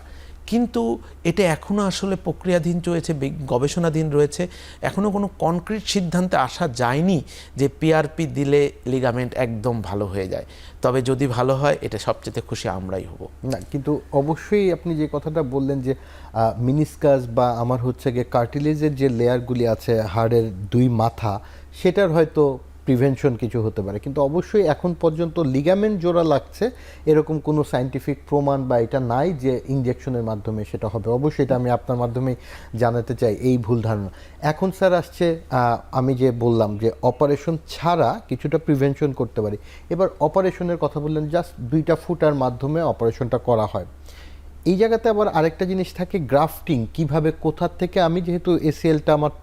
কিন্তু এটা এখনও আসলে প্রক্রিয়াধীন রয়েছে, গবেষণাধীন রয়েছে। এখনও কোনো কনক্রিট সিদ্ধান্তে আসা যায়নি যে পিআরপি দিলে লিগামেন্ট একদম ভালো হয়ে যায়। তবে যদি ভালো হয় এটা সবচেয়ে খুশি আমরাই হব। না, কিন্তু অবশ্যই আপনি যে কথাটা বললেন যে মিনিসকাস বা আমার হচ্ছে গিয়ে কার্টিলেজের যে লেয়ারগুলি আছে হাড়ের দুই মাথা, সেটার হয়তো প্রিভেনশন কিছু হতে পারে, কিন্তু অবশ্যই এখন পর্যন্ত লিগামেন্ট জোড়া লাগছে এরকম কোনো সায়েন্টিফিক প্রমাণ বা এটা নাই যে ইনজেকশনের মাধ্যমে সেটা হবে। অবশ্যই এটা আমি আপনার মাধ্যমে জানাতে চাই এই ভুল ধারণা। এখন স্যার আসছে আমি যে বললাম যে অপারেশন ছাড়া কিছুটা প্রিভেনশন করতে পারি। এবার অপারেশনের কথা বললেন, জাস্ট 2টা ফুটার মাধ্যমে অপারেশনটা করা হয়। এই জায়গাতে আবার আরেকটা জিনিস থাকে, গ্রাফটিং কিভাবে কোথা থেকে, আমি যেহেতু এসিএলটা আমার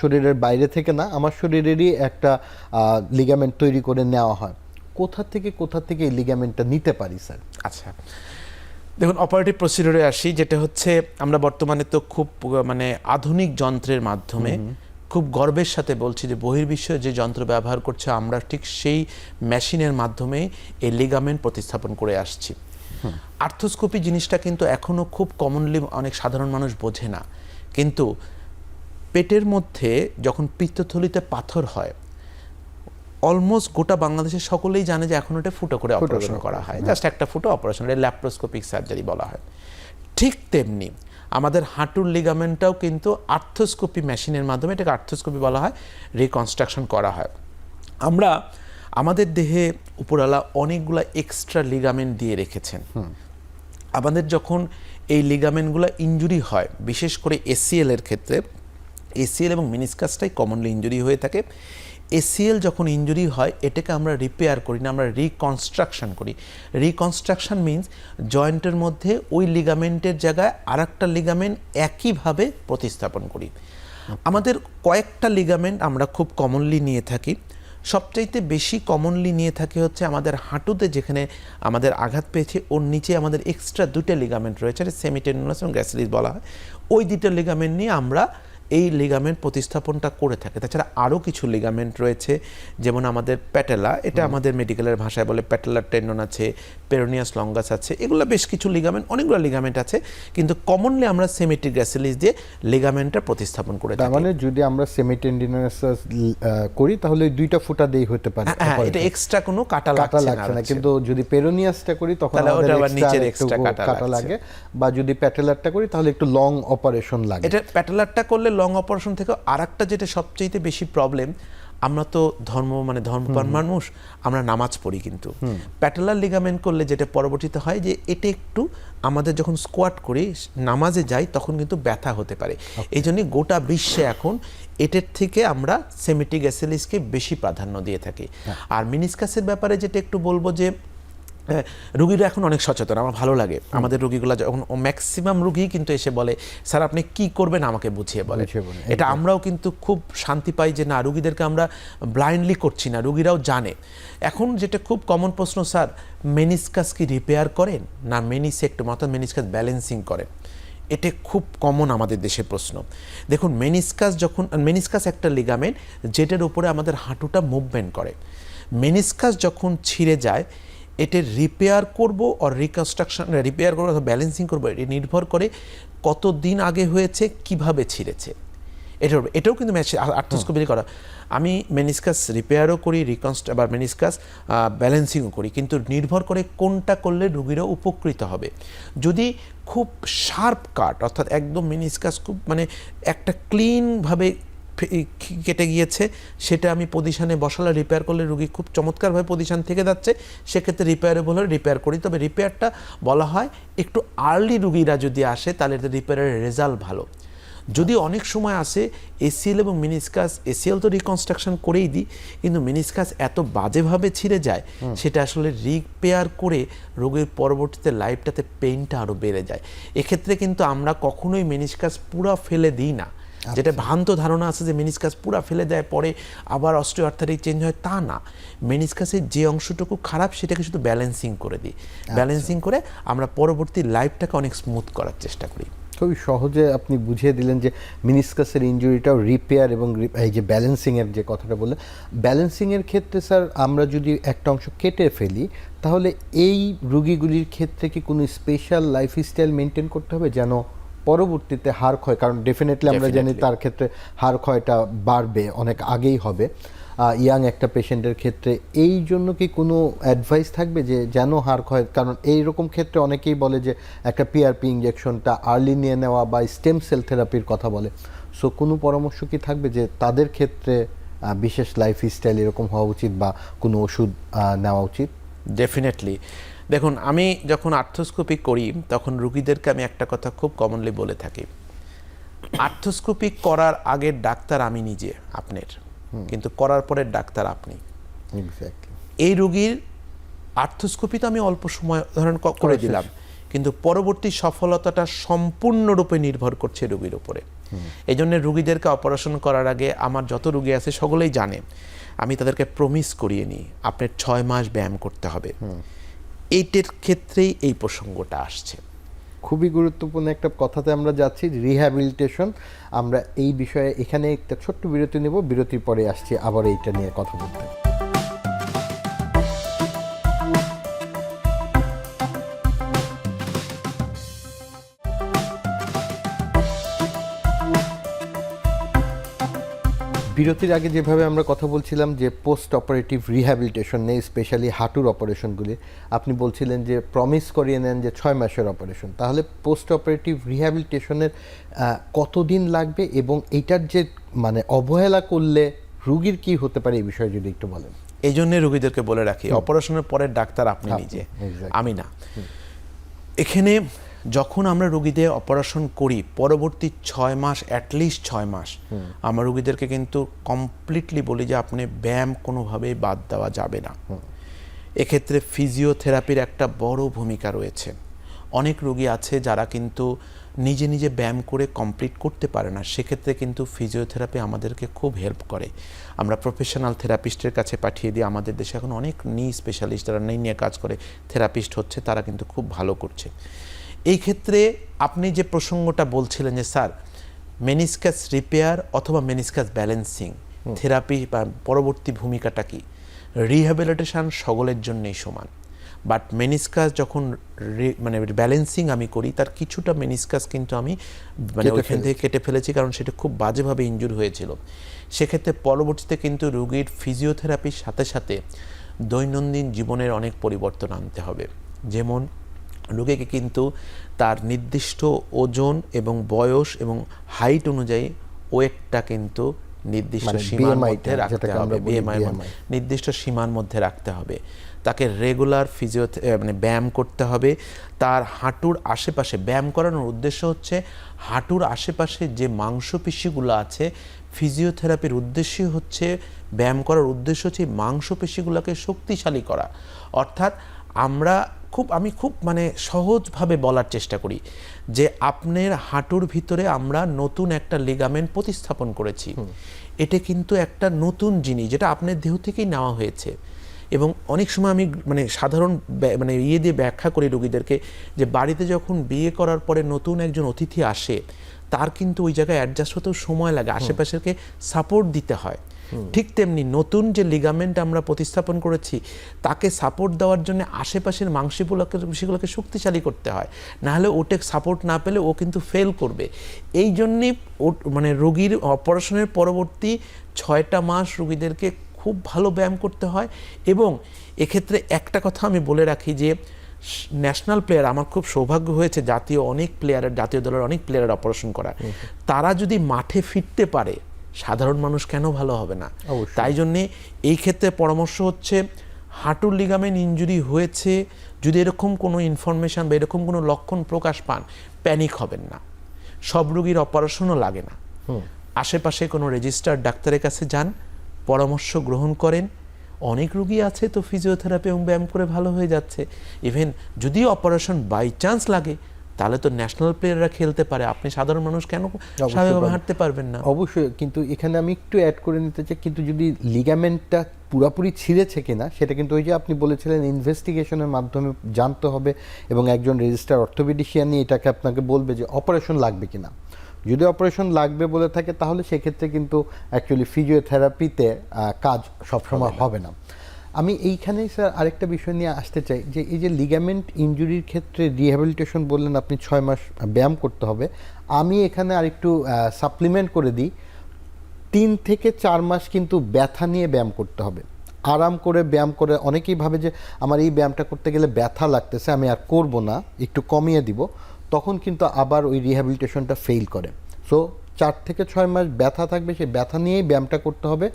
শরীরের বাইরে থেকে না, আমার শরীরেরই একটা লিগামেন্ট তৈরি করে নেওয়া হয়, কোথা থেকে এই লিগামেন্টটা নিতে পারি স্যার? আচ্ছা, দেখুন অপারেটিভ প্রসিডিউরে আসি, যেটা হচ্ছে আমরা বর্তমানে তো খুব মানে আধুনিক যন্ত্রের মাধ্যমে খুব গর্বের সাথে বলছি যে বহির্বিশ্বে যে যন্ত্র ব্যবহার করছে আমরা ঠিক সেই মেশিনের মাধ্যমে এই লিগামেন্ট প্রতিস্থাপন করে আসছি। আর্থ্রোস্কোপি জিনিসটা কিন্তু এখনও খুব কমনলি অনেক সাধারণ মানুষ বোঝে না, কিন্তু পেটের মধ্যে যখন পিত্তথলিতে পাথর হয় অলমোস্ট গোটা বাংলাদেশের সকলেই জানে যে এখন ওটা ফুটো করে অপারেশন করা হয়, জাস্ট একটা ফুটো অপারেশন, এটা ল্যাপ্রোস্কোপিক সার্জারি বলা হয়। ঠিক তেমনি আমাদের হাঁটুর লিগামেন্টটাও কিন্তু আর্থ্রোস্কোপি মেশিনের মাধ্যমে, এটাকে আর্থ্রোস্কোপি বলা হয়, রিকনস্ট্রাকশন করা হয়। আমরা আমাদের দেহে উপরওয়ালা অনেকগুলা এক্সট্রা লিগামেন্ট দিয়ে রেখেছেন। আমাদের যখন এই লিগামেন্টগুলো ইনজুরি হয়, বিশেষ করে এসিএল এর ক্ষেত্রে, এসিএল এবং মিনিসকাসটাই কমনলি ইনজুরি হয়ে থাকে। এসিএল যখন ইনজুরি হয় এটাকে আমরা রিপেয়ার করি না, আমরা রিকনস্ট্রাকশন করি। রিকনস্ট্রাকশন মিন্স জয়েন্টের মধ্যে ওই লিগামেন্টের জায়গায় আরেকটা লিগামেন্ট একইভাবে প্রতিস্থাপন করি। আমাদের কয়েকটা লিগামেন্ট আমরা খুব কমনলি নিয়ে থাকি। সবচাইতে বেশি কমনলি নিয়ে থাকে হচ্ছে আমাদের হাঁটুতে, যেখানে আমাদের আঘাত পেয়েছে ওর নিচে আমাদের এক্সট্রা 2টা লিগামেন্ট রয়েছে, সেমিটেন্ডনাস এবং গ্যাসিলিস বলা হয়। ওই 2টা লিগামেন্ট নিয়ে আমরা এই লিগামেন্ট প্রতিস্থাপনটা করে থাকে। তাছাড়া আরও কিছু লিগামেন্ট রয়েছে, যেমন আমাদের প্যাটেলা, এটা আমাদের মেডিকেলের ভাষায় বলে প্যাটেলার টেন্ডন আছে, পেরোনিয়াস লঙ্গাস আছে, এগুলো বেশ কিছু লিগামেন্ট, অনেকগুলো লিগামেন্ট আছে, কিন্তু কমনলি আমরা সেমিটিক গ্যাসিলিস দিয়ে লিগামেন্টটা প্রতিস্থাপন করে থাকি। মানে যদি আমরা সেমিটেন্ডিনাস করি তাহলে 2টা ফুটা দিয়ে হতে পারে, হ্যাঁ, এটা এক্সট্রা কোনো কাটা লাগছে না। কিন্তু যদি পেরোনিয়াসটা করি তখন আমাদের নিচের এক্সট্রা কাটা লাগে, বা যদি প্যাটেলারটা করি তাহলে একটু লং অপারেশন লাগে। এটা প্যাটেলারটা করলে লং অপারেশন থেকে আরেকটা যেটা সবচেয়ে বেশি প্রবলেম, আমরা তো ধর্মপ্রাণ মানুষ, আমরা নামাজ পড়ি, কিন্তু প্যাটেলার লিগামেন্ট করলে যেটা পরবর্তীতে হয় যে এটা একটু আমাদের যখন স্কোয়াট করি নামাজে যাই তখন কিন্তু ব্যথা হতে পারে। এই জন্যই গোটা বিশ্বে এখন এটার থেকে আমরা সেমিটিক গ্যাসিলিসকে বেশি প্রাধান্য দিয়ে থাকি। আর মিনিসকাসের ব্যাপারে যেটা একটু বলবো যে রুগীরা এখন অনেক সচেতন, আমার ভালো লাগে। আমাদের রুগীগুলো যখন ম্যাক্সিমাম রুগী কিন্তু এসে বলে, স্যার আপনি কি করবেন আমাকে বুঝিয়ে বলেন। এটা আমরাও কিন্তু খুব শান্তি পাই যে না, রুগীদেরকে আমরা ব্লাইন্ডলি করছি না, রুগীরাও জানে। এখন যেটা খুব কমন প্রশ্ন, স্যার মেনিসকাস কি রিপেয়ার করেন না মেনিসেক্টমি অর্থাৎ মেনিসকাস ব্যালেন্সিং করেন? এটা খুব কমন আমাদের দেশের প্রশ্ন। দেখুন মেনিসকাস একটা লিগামেন্ট যেটার উপরে আমাদের হাঁটুটা মুভমেন্ট করে। মেনিসকাস যখন ছিঁড়ে যায় এটা রিপেয়ার করব আর রিকনস্ট্রাকশন রিপেয়ার করবো অথবা ব্যালেন্সিং করবো, এটা নির্ভর করে কতদিন আগে হয়েছে, কিভাবে ছিঁড়েছে। এটাও কিন্তু আর্থ্রোস্কোপি করা। আমি মেনিসকাস রিপেয়ারও করি, আবার মেনিসকাস ব্যালেন্সিংও করি, কিন্তু নির্ভর করে কোনটা করলে রোগীরা উপকৃত হবে। যদি খুব শার্প কাট, অর্থাৎ একদম মেনিসকাস খুব মানে একটা ক্লিনভাবে কেটে গিয়েছে, সেটা আমি পজিশানে বসালে রিপেয়ার করলে রোগী খুব চমৎকারভাবে পজিশান থেকে যাচ্ছে, সেক্ষেত্রে রিপেয়ারেবল হলে রিপেয়ার করি। তবে রিপেয়ারটা বলা হয় একটু আর্লি রোগীরা যদি আসে তাহলে রিপেয়ারের রেজাল্ট ভালো। যদি অনেক সময় আসে এসিএল এবং মেনিসকাস, এসিএল তো রিকনস্ট্রাকশন করেই দিই, কিন্তু মেনিসকাস এত বাজেভাবে ছিঁড়ে যায়, সেটা আসলে রিপেয়ার করে রোগীর পরবর্তীতে লাইফটাতে পেইনটা আরও বেড়ে যায়। এক্ষেত্রে কিন্তু আমরা কখনোই মেনিসকাস পুরা ফেলে দিই না। যেটা ভ্রান্ত ধারণা আছে যে মেনিসকাস পুরা ফেলে দেয় পরে আবার অস্টিওআর্থাইটিস চেঞ্জ হয়, তা না। মেনিসকাসের যে অংশটুকু খারাপ সেটাকে শুধু ব্যালেন্সিং করে দিই। ব্যালেন্সিং করে আমরা পরবর্তী লাইফটাকে অনেক স্মুথ করার চেষ্টা করি। খুবই সহজে আপনি বুঝিয়ে দিলেন যে মিনিসকাসের ইনজুরিটাও রিপেয়ার এবং এই যে ব্যালেন্সিংয়ের যে কথাটা বললেন, ব্যালেন্সিংয়ের ক্ষেত্রে স্যার আমরা যদি একটা অংশ কেটে ফেলি তাহলে এই রোগীগুলির ক্ষেত্রে কি কোনো স্পেশাল লাইফস্টাইল মেনটেন করতে হবে যেন পরবর্তীতে হাড় ক্ষয়, কারণ ডেফিনেটলি আমরা জানি তার ক্ষেত্রে হাড় ক্ষয়টা বাড়বে, অনেক আগেই হবে ইয়াং একটা পেশেন্টের ক্ষেত্রে, এই জন্য কি কোনো অ্যাডভাইস থাকবে যে যেন হাড় ক্ষয়, কারণ এইরকম ক্ষেত্রে অনেকেই বলে যে একটা পিআরপি ইঞ্জেকশনটা আর্লি নিয়ে নেওয়া বা স্টেম সেল থেরাপির কথা বলে, সো কোনো পরামর্শ কি থাকবে যে তাদের ক্ষেত্রে বিশেষ লাইফস্টাইল এরকম হওয়া উচিত বা কোনো ওষুধ নেওয়া উচিত? ডেফিনেটলি। দেখুন, আমি যখন আর্থ্রোস্কোপি করি তখন রুগীদেরকে আমি একটা কথা খুব কমনলি বলে থাকি, আর্থ্রোস্কোপি করার আগের ডাক্তার আমি নিজে আপনার, কিন্তু করার পরের ডাক্তার আপনি। এই রোগীর আর্থ্রোস্কোপি তো আমি অল্প সময় ধরেন করে দিলাম, কিন্তু পরবর্তী সফলতাটা সম্পূর্ণরূপে নির্ভর করছে রোগীর উপরে। এই জন্য রোগীদেরকে অপারেশন করার আগে আমার যত রোগী আছে সকলেই জানে, আমি তাদেরকে প্রমিস করিয়ে নিই আপনার 6 মাস ব্যায়াম করতে হবে। এইটার ক্ষেত্রেই এই প্রসঙ্গটা আসছে। খুবই গুরুত্বপূর্ণ একটা কথাতে আমরা যাচ্ছি, রিহ্যাবিলিটেশন। আমরা এই বিষয়ে এখানে একটা ছোট্ট বিরতি নেব, বিরতির পরে আসছি আবার এইটা নিয়ে কথা বলতে। বিরতির আগে যেভাবে আমরা কথা বলছিলাম যে পোস্ট অপারেটিভ রিহ্যাবিলিটেশন নেই, স্পেশালি হাঁটুর অপারেশনগুলি, আপনি বলছিলেন যে প্রমিস করিয়ে নেন যে 6 মাসের অপারেশন, তাহলে পোস্ট অপারেটিভ রিহ্যাবিলিটেশনের কতদিন লাগবে এবং এইটার যে মানে অবহেলা করলে রুগীর কি হতে পারে এই বিষয়ে যদি একটু বলেন। এই জন্য রুগীদেরকে বলে রাখি অপারেশনের পরের ডাক্তার আপনি নিজে, আমি না। এখানে যখন আমরা রোগীদের অপারেশন করি পরবর্তী 6 মাস, অ্যাটলিস্ট 6 মাস, আমরা রোগীদেরকে কিন্তু কমপ্লিটলি বলি যে আপনি ব্যায়াম কোনোভাবেই বাদ দেওয়া যাবে না। এক্ষেত্রে ফিজিওথেরাপির একটা বড় ভূমিকা রয়েছে। অনেক রোগী আছে যারা কিন্তু নিজে নিজে ব্যায়াম করে কমপ্লিট করতে পারে না, সেক্ষেত্রে কিন্তু ফিজিওথেরাপি আমাদেরকে খুব হেল্প করে। আমরা প্রফেশনাল থেরাপিস্টের কাছে পাঠিয়ে দিই। আমাদের দেশে এখন অনেক নি স্পেশালিস্ট যারা নেই নিয়ে কাজ করে থেরাপিস্ট হচ্ছে, তারা কিন্তু খুব ভালো করছে। এই ক্ষেত্রে আপনি যে প্রসঙ্গটা বলছিলেন যে স্যার মেনিসকাস রিপেয়ার অথবা মেনিসকাস ব্যালেন্সিং থেরাপি বা পরবর্তী ভূমিকাটা কি, রিহ্যাবিলিটেশন সকলের জন্যই সমান, বাট মেনিসকাস যখন মানে ব্যালেন্সিং আমি করি তার কিছুটা মেনিসকাস কিন্তু আমি মানে ওইখান থেকে কেটে ফেলেছি, কারণ সেটা খুব বাজেভাবে ইনজুর হয়েছিল। সেক্ষেত্রে পরবর্তীতে কিন্তু রোগীর ফিজিওথেরাপির সাথে সাথে দৈনন্দিন জীবনের অনেক পরিবর্তন আনতে হবে। যেমন রোগীকে কিন্তু তার নির্দিষ্ট ওজন এবং বয়স এবং হাইট অনুযায়ী ওয়েটটা কিন্তু নির্দিষ্ট সীমার মধ্যে রাখতে হবে, নির্দিষ্ট সীমার মধ্যে রাখতে হবে। তাকে রেগুলার মানে ব্যায়াম করতে হবে। তার হাঁটুর আশেপাশে ব্যায়াম করানোর উদ্দেশ্য হচ্ছে হাঁটুর আশেপাশে যে মাংসপেশিগুলো আছে, ফিজিওথেরাপির উদ্দেশ্য হচ্ছে, ব্যায়াম করার উদ্দেশ্য হচ্ছে মাংসপেশিগুলোকে শক্তিশালী করা। অর্থাৎ আমি খুব মানে সহজভাবে বলার চেষ্টা করি যে আপনার হাঁটুর ভিতরে আমরা নতুন একটা লিগামেন্ট প্রতিস্থাপন করেছি। এটা কিন্তু একটা নতুন জিনিস যেটা আপনার দেহ থেকেই নেওয়া হয়েছে। এবং অনেক সময় আমি মানে সাধারণ মানে দিয়ে ব্যাখ্যা করি রোগীদেরকে যে বাড়িতে যখন বিয়ে করার পরে নতুন একজন অতিথি আসে, তার কিন্তু ওই জায়গায় অ্যাডজাস্ট হতেও সময় লাগে, আশেপাশেরকে সাপোর্ট দিতে হয়। ঠিক তেমনি নতুন যে লিগামেন্ট আমরা প্রতিস্থাপন করেছি তাকে সাপোর্ট দেওয়ার জন্য আশেপাশের মাংসগুলোকে শক্তিশালী করতে হয়, নাহলে ওটা সাপোর্ট না পেলে ও কিন্তু ফেল করবে। এই জন্যেই মানে রোগীর অপারেশনের পরবর্তী 6টা মাস রোগীদেরকে খুব ভালো ব্যায়াম করতে হয়। এবং এক্ষেত্রে একটা কথা আমি বলে রাখি যে ন্যাশনাল প্লেয়ার, আমার খুব সৌভাগ্য হয়েছে জাতীয় দলের অনেক প্লেয়ারের অপারেশন করা, তারা যদি মাঠে ফিরতে পারে সাধারণ মানুষ কেন ভালো হবে না? তাই জন্যে এই ক্ষেত্রে পরামর্শ হচ্ছে হাঁটুর লিগামেন্ট ইনজুরি হয়েছে, যদি এরকম কোনো ইনফরমেশন বা এরকম কোনো লক্ষণ প্রকাশ পান, প্যানিক হবেন না। সব রোগীর অপারেশনও লাগে না। আশেপাশে কোনো রেজিস্টার্ড ডাক্তারের কাছে যান, পরামর্শ গ্রহণ করেন। অনেক রোগী আছে তো ফিজিওথেরাপি এবং ব্যায়াম করে ভালো হয়ে যাচ্ছে। ইভেন যদি অপারেশন বাই চান্স লাগে তাহলে তো ন্যাশনাল প্লেয়াররা খেলতে পারে, আপনি সাধারণ মানুষ কেন স্বাভাবিকভাবে হাঁটতে পারবেন না? অবশ্যই, কিন্তু এখানে আমি একটু অ্যাড করে নিতে চাই, কিন্তু যদি লিগামেন্টটা পুরোপুরি ছিঁড়েছে কিনা সেটা কিন্তু ওই যে আপনি বলেছিলেন ইনভেস্টিগেশনের মাধ্যমে জানতে হবে, এবং একজন রেজিস্টার অর্থোপেডিশিয়ানই এটাকে আপনাকে বলবে যে অপারেশন লাগবে কিনা। যদি অপারেশন লাগবে বলে থাকে তাহলে সেক্ষেত্রে কিন্তু অ্যাকচুয়ালি ফিজিওথেরাপিতে কাজ সবসময় হবে না। আমি এইখানেই স্যার আরেকটা বিষয় নিয়ে আসতে চাই, যে এই যে লিগামেন্ট ইনজুরির ক্ষেত্রে রিহ্যাবিলিটেশন বললেন আপনি 6 মাস ব্যায়াম করতে হবে, আমি এখানে আরেকটু সাপ্লিমেন্ট করে দিই, 3 থেকে 4 মাস কিন্তু ব্যথা নিয়ে ব্যায়াম করতে হবে। আরাম করে ব্যায়াম করে, অনেকেই ভাবে যে আমার এই ব্যায়ামটা করতে গেলে ব্যথা লাগতেছে, আমি আর করব না, একটু কমিয়ে দিব, তখন কিন্তু আবার ওই রিহ্যাবিলিটেশনটা ফেল করে। সো 4 থেকে 6 মাস ব্যথা থাকবে, সেই ব্যথা নিয়েই ব্যায়ামটা করতে হবে।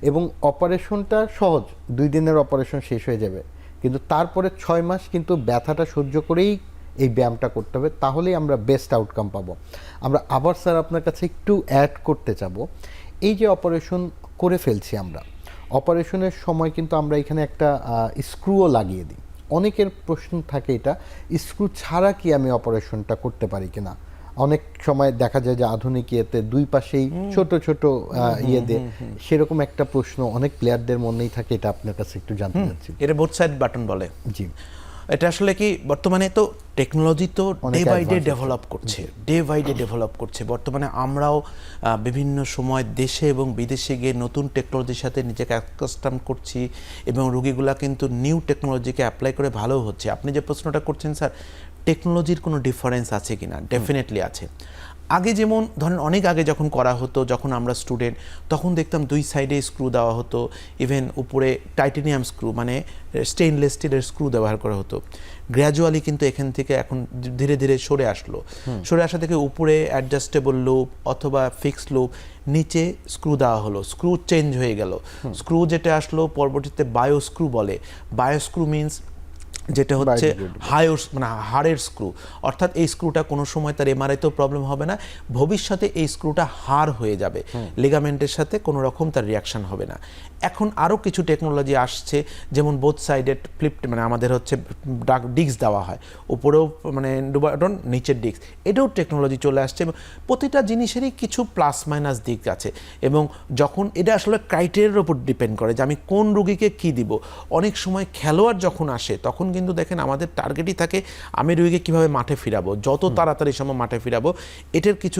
এবং অপারেশনটা সহজ, 2 দিনের অপারেশন শেষ হয়ে যাবে, কিন্তু তারপরে 6 মাস কিন্তু ব্যথাটা সহ্য করেই এই ব্যায়ামটা করতে হবে, তাহলেই আমরা বেস্ট আউটকাম পাবো। আমরা আবার স্যার আপনার কাছে একটু অ্যাড করতে চাবো, এই যে অপারেশন করে ফেলছি আমরা, অপারেশনের সময় কিন্তু আমরা এখানে একটা স্ক্রুও লাগিয়ে দিই। অনেকের প্রশ্ন থাকে এটা, স্ক্রু ছাড়া কি আমি অপারেশনটা করতে পারি কিনা? অনেক সময় দেখা যায় যে আধুনিক ইয়েতে 2 পাশেই ছোট ছোট ইয়ে দিয়ে, সেরকম একটা প্রশ্ন অনেক প্লেয়ারদের মনেই থাকে, এটা আপনার কাছে একটু জানতে চাচ্ছি। এটা বোথ সাইড বাটন বলে। জি, এটা আসলে কি বর্তমানে তো টেকনোলজি তো ডে বাই ডে ডেভেলপ করছে। বর্তমানে আমরাও বিভিন্ন সময় দেশে এবং বিদেশে গিয়ে নতুন টেকনোলজির সাথে নিজেকে অ্যাকাস্টম করছি, এবং রোগীগুলা কিন্তু নিউ টেকনোলজিকে অ্যাপ্লাই করে ভালো হচ্ছে। আপনি যে প্রশ্নটা করছেন স্যার, টেকনোলজির কোনো ডিফারেন্স আছে কিনা? ডেফিনেটলি আছে। আগে যেমন ধরেন অনেক আগে যখন করা হতো, যখন আমরা স্টুডেন্ট, তখন দেখতাম 2 সাইডে স্ক্রু দেওয়া হতো, ইভেন উপরে টাইটেনিয়াম স্ক্রু মানে স্টেইনলেস স্টিলের স্ক্রু ব্যবহার করা হতো। গ্র্যাজুয়ালি কিন্তু এখান থেকে এখন ধীরে ধীরে সরে আসা থেকে উপরে অ্যাডজাস্টেবল লুপ অথবা ফিক্সড লুপ, নিচে স্ক্রু দেওয়া হলো, স্ক্রু চেঞ্জ হয়ে গেল। স্ক্রু যেটা আসলো পরবর্তীতে বায়ো স্ক্রু বলে। বায়ো স্ক্রু মিনস যেটা হচ্ছে মানে হাড়ের স্ক্রু, অর্থাৎ এই স্ক্রুটা কোনো সময় তার এমআরআইতেও প্রবলেম হবে না, ভবিষ্যতে এই স্ক্রুটা হাড় হয়ে যাবে, লিগামেন্টের সাথে কোনো রকম তার রিয়াকশন হবে না। এখন আরও কিছু টেকনোলজি আসছে, যেমন বোথ সাইডেড ফ্লিপড, মানে আমাদের হচ্ছে ডিস্ক দেওয়া হয়, উপরেও মানে বাটন, নিচের ডিস্ক, এটাও টেকনোলজি চলে আসছে। এবং প্রতিটা জিনিসেরই কিছু প্লাস মাইনাস দিক আছে, এবং যখন এটা আসলে ক্রাইটেরিয়ার উপর ডিপেন্ড করে যে আমি কোন রোগীকে কী দিব। অনেক সময় খেলোয়াড় যখন আসে তখন কিন্তু দেখেন আমাদের টার্গেটই থাকে আমি রোগীকে কীভাবে মাঠে ফিরাবো, যত তাড়াতাড়ি সময় মাঠে ফিরাবো। এটার কিছু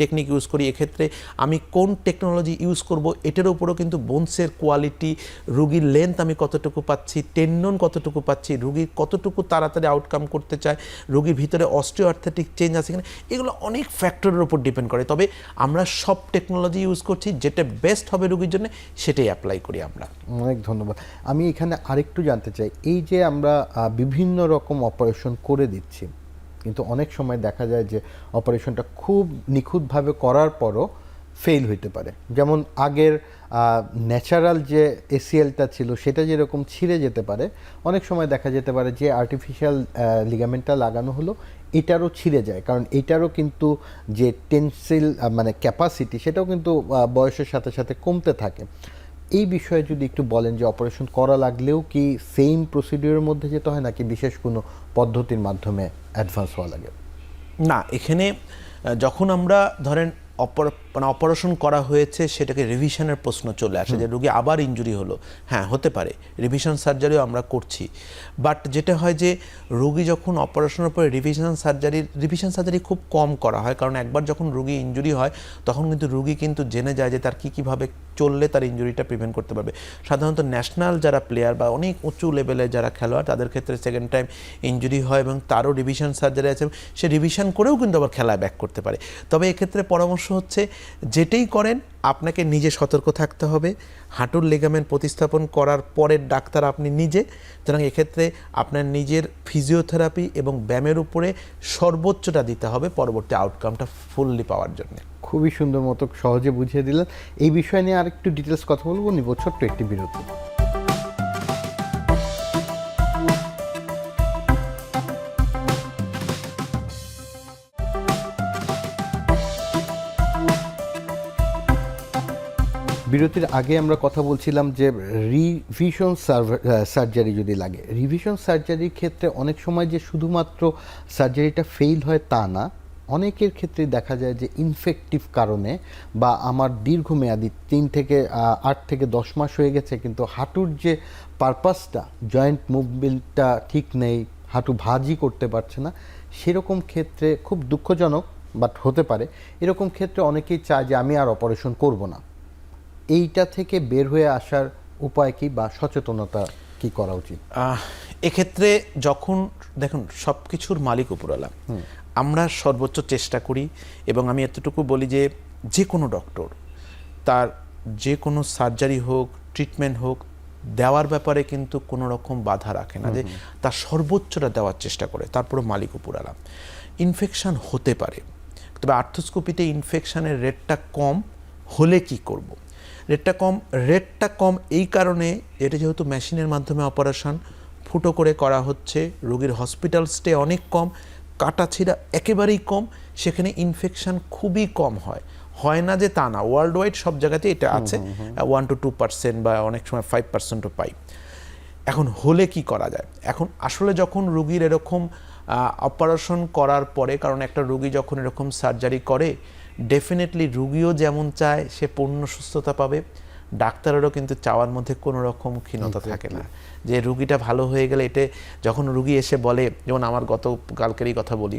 টেকনিক ইউজ করি। এক্ষেত্রে আমি কোন টেকনোলজি ইউজ করব এটার উপরও কিন্তু বোনসের কোয়ালিটি, রোগীর লেন্থ আমি কতটুকু পাচ্ছি, টেন্ডন কতটুকু পাচ্ছি, রোগী কতটুকু তাড়াতাড়ি আউটকাম করতে চায়, রোগীর ভিতরে অস্টিওআর্থ্রাইটিক চেঞ্জ আছে কিনা, এগুলো অনেক ফ্যাক্টরের উপর ডিপেন্ড করে। তবে আমরা সব টেকনোলজি ইউজ করছি, যেটা বেস্ট হবে রোগীর জন্য সেটাই অ্যাপ্লাই করি আমরা। অনেক ধন্যবাদ। আমি এখানে আরেকটু জানতে চাই, এই যে আমরা বিভিন্ন রকম অপারেশন করে দিচ্ছি, কিন্তু অনেক সময় দেখা যায় যে অপারেশনটা খুব নিখুঁতভাবে করার পরও ফেল হইতে পারে। যেমন আগের ন্যাচারাল যে এসিএলটা ছিল সেটা যেরকম ছিঁড়ে যেতে পারে, অনেক সময় দেখা যেতে পারে যে আর্টিফিশিয়াল লিগামেন্টটা লাগানো হলো এটারও ছিঁড়ে যায়, কারণ এটারও কিন্তু যে টেনসিল মানে ক্যাপাসিটি সেটাও কিন্তু বয়সের সাথে সাথে কমতে থাকে। এই বিষয়ে যদি একটু বলেন যে অপারেশন করা লাগলেও কি সেম প্রসিডিউরের মধ্যে যেতে হয়, নাকি বিশেষ কোনো পদ্ধতির মাধ্যমে অ্যাডভান্স হওয়া লাগে? না, এখানে যখন আমরা ধরেন অপারেশন করা হয়েছে সেটাকে রিভিশনের প্রশ্ন চলে আসে, যে রোগী আবার ইনজুরি হলো, হ্যাঁ হতে পারে, রিভিশন সার্জারিও আমরা করছি। বাট যেটা হয় যে রোগী যখন অপারেশনের পরে রিভিশন সার্জারি খুব কম করা হয়, কারণ একবার যখন রোগী ইনজুরি হয় তখন কিন্তু রোগী কিন্তু জেনে যায় যে তার কীভাবে চললে তার ইনজুরিটা প্রিভেন্ট করতে পারবে। সাধারণত ন্যাশনাল যারা প্লেয়ার বা অনেক উঁচু লেভেলের যারা খেলোয়াড় তাদের ক্ষেত্রে সেকেন্ড টাইম ইনজুরি হয় এবং তারও রিভিশন সার্জারি আছে, সে রিভিশন করেও কিন্তু আবার খেলায় ব্যাক করতে পারে। তবে এক্ষেত্রে পরামর্শ হচ্ছে যেটাই করেন আপনাকে নিজে সতর্ক থাকতে হবে। হাঁটুর লিগামেন্ট প্রতিস্থাপন করার পরের ডাক্তার আপনি নিজে, সুতরাং এক্ষেত্রে আপনার নিজের ফিজিওথেরাপি এবং ব্যায়ামের উপরে সর্বোচ্চটা দিতে হবে পরবর্তী আউটকামটা ফুললি পাওয়ার জন্য। খুবই সুন্দর মতো সহজে বুঝিয়ে দিলেন। এই বিষয় নিয়ে আরেকটু ডিটেলস কথা বলবো, নিব ছোট্ট একটি বিরতি। বিরতির আগে আমরা কথা বলছিলাম যে রিভিশন সার্জারি যদি লাগে, রিভিশন সার্জারির ক্ষেত্রে অনেক সময় যে শুধুমাত্র সার্জারিটা ফেইল হয় তা না, অনেকের ক্ষেত্রে দেখা যায় যে ইনফেক্টিভ কারণে বা আমার দীর্ঘমেয়াদী 3 থেকে 8 থেকে 10 মাস হয়ে গেছে কিন্তু হাঁটুর যে পারপাসটা, জয়েন্ট মুভমেন্টটা ঠিক নেই, হাঁটু ভাঁজই করতে পারছে না, সেরকম ক্ষেত্রে খুব দুঃখজনক বাট হতে পারে, এরকম ক্ষেত্রে অনেকেই চায় যে আমি আর অপারেশন করব না। এইটা থেকে বের হয়ে আসার উপায় কি বা সচেতনতা কি করা উচিত? এক্ষেত্রে যখন দেখুন সব কিছুর মালিক উপরওয়ালা, আমরা সর্বোচ্চ চেষ্টা করি এবং আমি এতটুকু বলি যে যে কোনো ডক্টর তার যে কোনো সার্জারি হোক ট্রিটমেন্ট হোক দেওয়ার ব্যাপারে কিন্তু কোনো রকম বাধা রাখে না, যে তার সর্বোচ্চটা দেওয়ার চেষ্টা করে, তারপরে মালিক উপরওয়ালা। ইনফেকশন হতে পারে, তবে আর্থ্রোস্কোপিতে ইনফেকশনের রেটটা কম হলে কি করব? রেটটা কম এই কারণে, এটা যেহেতু মেশিনের মাধ্যমে অপারেশন ফুটো করে করা হচ্ছে, রোগীর হসপিটাল স্টে অনেক কম, কাটাছিড়া একেবারেই কম, সেখানে ইনফেকশন খুবই কম হয় না যে তা না, ওয়ার্ল্ড ওয়াইড সব জায়গাতে এটা আছে, 1 to 2% বা অনেক সময় 5%ও পাই। এখন হলে কি করা যায়? এখন আসলে যখন রোগীর এরকম অপারেশন করার পরে, কারণ একটা রোগী যখন এরকম সার্জারি করে ডেফিনেটলি রুগীও যেমন চায় সে পূর্ণ সুস্থতা পাবে, ডাক্তারেরও কিন্তু চাওয়ার মধ্যে কোনো রকম ক্ষীণতা থাকে না যে রুগীটা ভালো হয়ে গেলে। এটা যখন রুগী এসে বলে, যেমন আমার গতকালকেরই কথা বলি,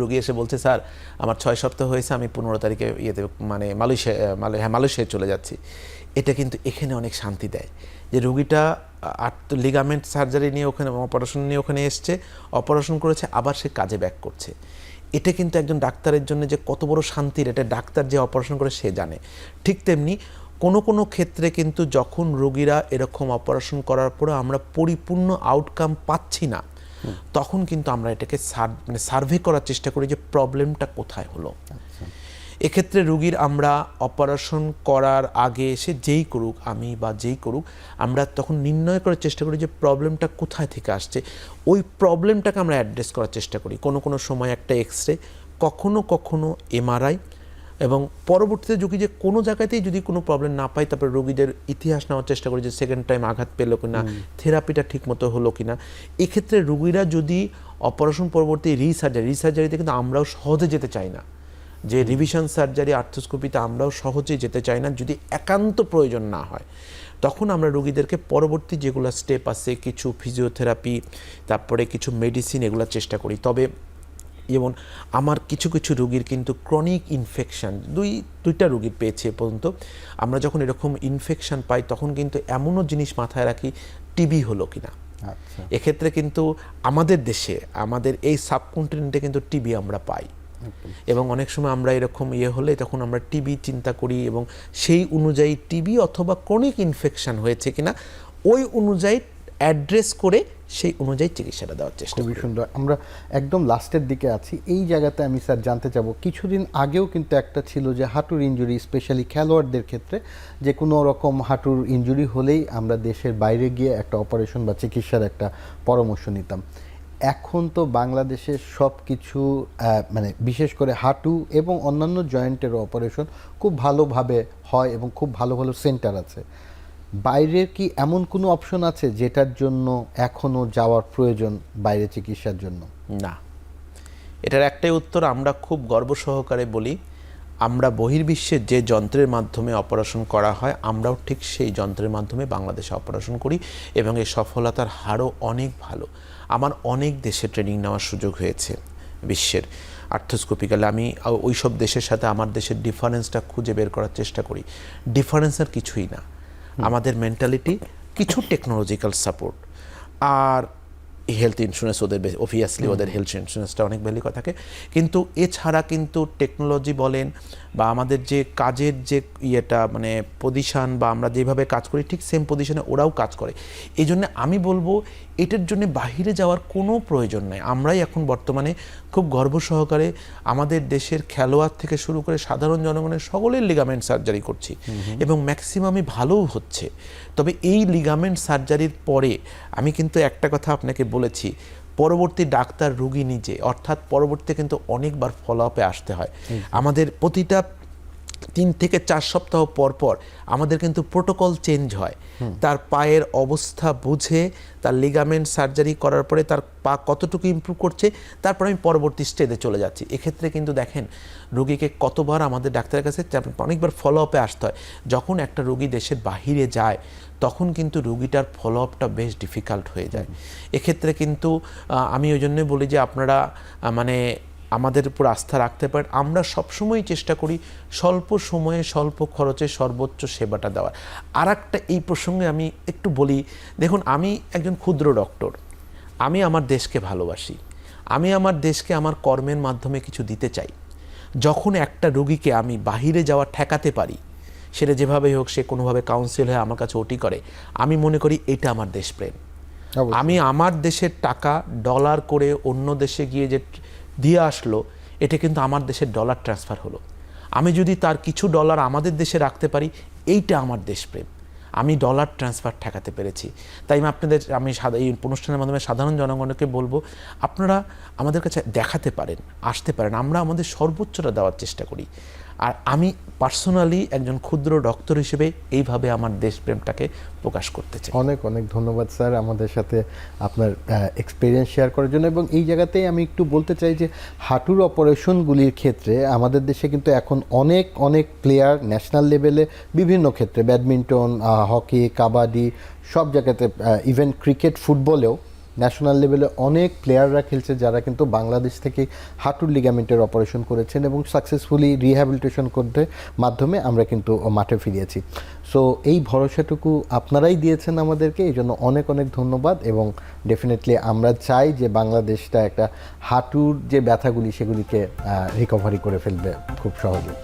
রুগী এসে বলছে স্যার আমার 6 সপ্তাহ হয়েছে, আমি 15 তারিখে মানে মালয়েশিয়ায় চলে যাচ্ছি, এটা কিন্তু এখানে অনেক শান্তি দেয় যে রুগীটা লিগামেন্ট সার্জারি নিয়ে ওখানে অপারেশন নিয়ে ওখানে এসছে, অপারেশন করেছে, আবার সে কাজে ব্যাক করছে। এটা কিন্তু একজন ডাক্তারের জন্য যে কত বড় শান্তির, এটা ডাক্তার যে অপারেশন করে সে জানে। ঠিক তেমনি কোনো ক্ষেত্রে কিন্তু যখন রোগীরা এরকম অপারেশন করার পরে আমরা পরিপূর্ণ আউটকাম পাচ্ছি না, তখন কিন্তু আমরা এটাকে সার্ভে করার চেষ্টা করি যে প্রবলেমটা কোথায় হলো। এক্ষেত্রে রোগীর আমরা অপারেশন করার আগে সে যেই করুক, আমি বা যেই করুক, আমরা তখন নির্ণয় করার চেষ্টা করি যে প্রবলেমটা কোথায় থেকে আসছে, ওই প্রবলেমটাকে আমরা অ্যাড্রেস করার চেষ্টা করি। কোনো সময় একটা এক্স রে, কখনো এমআরআই, এবং পরবর্তীতে রোগী যে কোনো জায়গাতেই যদি কোনো প্রবলেম না পাই, তারপরে রোগীদের ইতিহাস নেওয়ার চেষ্টা করি যে সেকেন্ড টাইম আঘাত পেল কিনা, থেরাপিটা ঠিকমতো হলো কিনা। এক্ষেত্রে রোগীরা যদি অপারেশন পরবর্তী রিসার্জারিতে কিন্তু আমরাও সহজে যেতে চাই না, যে রিভিশন সার্জারি আর্থ্রোস্কোপিতে আমরাও সহজে যেতে চাই না, যদি একান্ত প্রয়োজন না হয়। তখন আমরা রোগীদেরকে পরবর্তী যেগুলো স্টেপ আছে, কিছু ফিজিওথেরাপি, তারপরে কিছু মেডিসিন, এগুলো চেষ্টা করি। তবে যেমন আমার কিছু রোগীর কিন্তু ক্রনিক ইনফেকশন, দুইটা রোগীর পেয়েছে পর্যন্ত, আমরা যখন এরকম ইনফেকশন পাই তখন কিন্তু এমনও জিনিস মাথায় রাখি, টিবি হলো কিনা। এক্ষেত্রে কিন্তু আমাদের দেশে, আমাদের এই সাবকন্টিনেন্টে কিন্তু টিবি আমরা পাই, এবং অনেক সময় আমরা এরকম হলে তখন আমরা টিবি চিন্তা করি এবং সেই অনুযায়ী টিবি অথবা ক্রনিক ইনফেকশন হয়েছে কিনা ওই অনুযায়ী অ্যাড্রেস করে সেই অনুযায়ী চিকিৎসাটা দেওয়ার চেষ্টা করি। খুবই সুন্দর। আমরা একদম লাস্টের দিকে আছি, এই জায়গাতে আমি স্যার জানতে চাবো, কিছুদিন আগেও কিন্তু একটা ছিল যে হাঁটুর ইনজুরি, স্পেশালি খেলোয়াড়দের ক্ষেত্রে, যে কোনো রকম হাঁটুর ইনজুরি হলেই আমরা দেশের বাইরে গিয়ে একটা অপারেশন বা চিকিৎসার একটা পরামর্শ নিতাম। এখন তো বাংলাদেশের সব কিছু মানে বিশেষ করে হাঁটু এবং অন্যান্য জয়েন্টের অপারেশন খুব ভালোভাবে হয় এবং খুব ভালো সেন্টার আছে। বাইরের কি এমন কোনো অপশন আছে যেটার জন্য এখনও যাওয়ার প্রয়োজন বাইরে চিকিৎসার জন্য? না, এটার একটাই উত্তর, আমরা খুব গর্ব সহকারে বলি, আমরা বহির্বিশ্বের যে যন্ত্রের মাধ্যমে অপারেশন করা হয় আমরাও ঠিক সেই যন্ত্রের মাধ্যমে বাংলাদেশে অপারেশন করি, এবং এই সফলতার হারও অনেক ভালো। আমার অনেক দেশে ট্রেনিং নেওয়ার সুযোগ হয়েছে বিশ্বের। আর্থোস্কোপিক্যালি আমি ওই সব দেশের সাথে আমার দেশের ডিফারেন্সটা খুঁজে বের করার চেষ্টা করি। ডিফারেন্স আর কিছুই না, আমাদের মেন্টালিটি, কিছু টেকনোলজিক্যাল সাপোর্ট, আর হেলথ ইন্স্যুরেন্স ওদের অবভিয়াসলি ওদের হেলথ ইন্স্যুরেন্সটা অনেক ভ্যালু থাকে, কিন্তু এছাড়া কিন্তু টেকনোলজি বলেন বা আমাদের যে কাজের যে ইয়েটা মানে পজিশন বা আমরা যেভাবে কাজ করি ঠিক সেম পজিশনে ওরাও কাজ করে। এই জন্য আমি বলবো এটার জন্য বাহিরে যাওয়ার কোনো প্রয়োজন নেই। আমরাই এখন বর্তমানে খুব গর্ব সহকারে আমাদের দেশের খেলোয়াড় থেকে শুরু করে সাধারণ জনগণের সকলের লিগামেন্ট সার্জারি করছি এবং ম্যাক্সিমামই ভালোও হচ্ছে। তবে এই লিগামেন্ট সার্জারির পরে আমি কিন্তু একটা কথা আপনাকে বলেছি, পরবর্তী ডাক্তার রোগী নিজে, অর্থাৎ পরবর্তীতে কিন্তু অনেকবার ফলো আপে আসতে হয়। আমাদের প্রতিটা 3 থেকে 4 সপ্তাহ পর পর আমাদের কিন্তু প্রোটোকল চেঞ্জ হয়। তার পায়ের অবস্থা বুঝে তার লিগামেন্ট সার্জারি করার পরে তার পা কতটুকু ইমপ্রুভ করছে, তারপর আমি পরবর্তী স্টেজে চলে যাচ্ছি। এক্ষেত্রে কিন্তু দেখেন রোগীকে কতবার আমাদের ডাক্তারের কাছে অনেকবার ফলো আপে আসতে হয়। যখন একটা রোগী দেশের বাহিরে যায় তখন কিন্তু রোগীটার ফলো আপটা বেশ ডিফিকাল্ট হয়ে যায়। এক্ষেত্রে কিন্তু আমি ওই জন্যই বলি যে আপনারা মানে আমাদের উপর আস্থা রাখতে পারেন। আমরা সবসময় চেষ্টা করি স্বল্প সময়ে স্বল্প খরচে সর্বোচ্চ সেবাটা দেওয়ার। আর একটা এই প্রসঙ্গে আমি একটু বলি, দেখুন আমি একজন ক্ষুদ্র ডক্টর, আমি আমার দেশকে ভালোবাসি, আমি আমার দেশকে আমার কর্মের মাধ্যমে কিছু দিতে চাই। যখন একটা রোগীকে আমি বাহিরে যাওয়া ঠেকাতে পারি, সেটা যেভাবেই হোক, সে কোনোভাবে কাউন্সিল হয়ে আমার কাছে ওটি করে, আমি মনে করি এটা আমার দেশপ্রেম। আমি আমার দেশের টাকা ডলার করে অন্য দেশে গিয়ে যে দিয়ে আসলো, এটা কিন্তু আমার দেশের ডলার ট্রান্সফার হলো। আমি যদি তার কিছু ডলার আমাদের দেশে রাখতে পারি, এইটা আমার দেশপ্রেম। আমি ডলার ট্রান্সফার ঠেকাতে পেরেছি। তাই আমি এই অনুষ্ঠানের মাধ্যমে সাধারণ জনগণকে বলবো, আপনারা আমাদের কাছে দেখাতে পারেন, আসতে পারেন, আমরা আমাদের সর্বোচ্চটা দেওয়ার চেষ্টা করি। আর আমি পার্সোনালি একজন ক্ষুদ্র ডক্টর হিসেবে এইভাবে আমার দেশপ্রেমটাকে প্রকাশ করতে চাই। অনেক অনেক ধন্যবাদ স্যার আমাদের সাথে আপনার এক্সপিরিয়েন্স শেয়ার করার জন্য। এবং এই জায়গাতেই আমি একটু বলতে চাই যে হাঁটুর অপারেশনগুলির ক্ষেত্রে আমাদের দেশে কিন্তু এখন অনেক অনেক প্লেয়ার ন্যাশনাল লেভেলে বিভিন্ন ক্ষেত্রে ব্যাডমিন্টন, হকি, কাবাডি সব জায়গাতে, ইভেন ক্রিকেট, ফুটবলেও ন্যাশনাল লেভেলে অনেক প্লেয়াররা খেলছে যারা কিন্তু বাংলাদেশ থেকে হাঁটুর লিগামেন্টের অপারেশন করেছেন এবং সাকসেসফুলি রিহ্যাবিলিটেশন করতে মাধ্যমে আমরা কিন্তু মাঠে ফিরিয়েছি। সো এই ভরসাটুকু আপনারাই দিয়েছেন আমাদেরকে, এই জন্য অনেক অনেক ধন্যবাদ। এবং ডেফিনেটলি আমরা চাই যে বাংলাদেশটা একটা হাঁটুর যে ব্যথাগুলি সেগুলিকে রিকভারি করে ফেলবে খুব সহজে।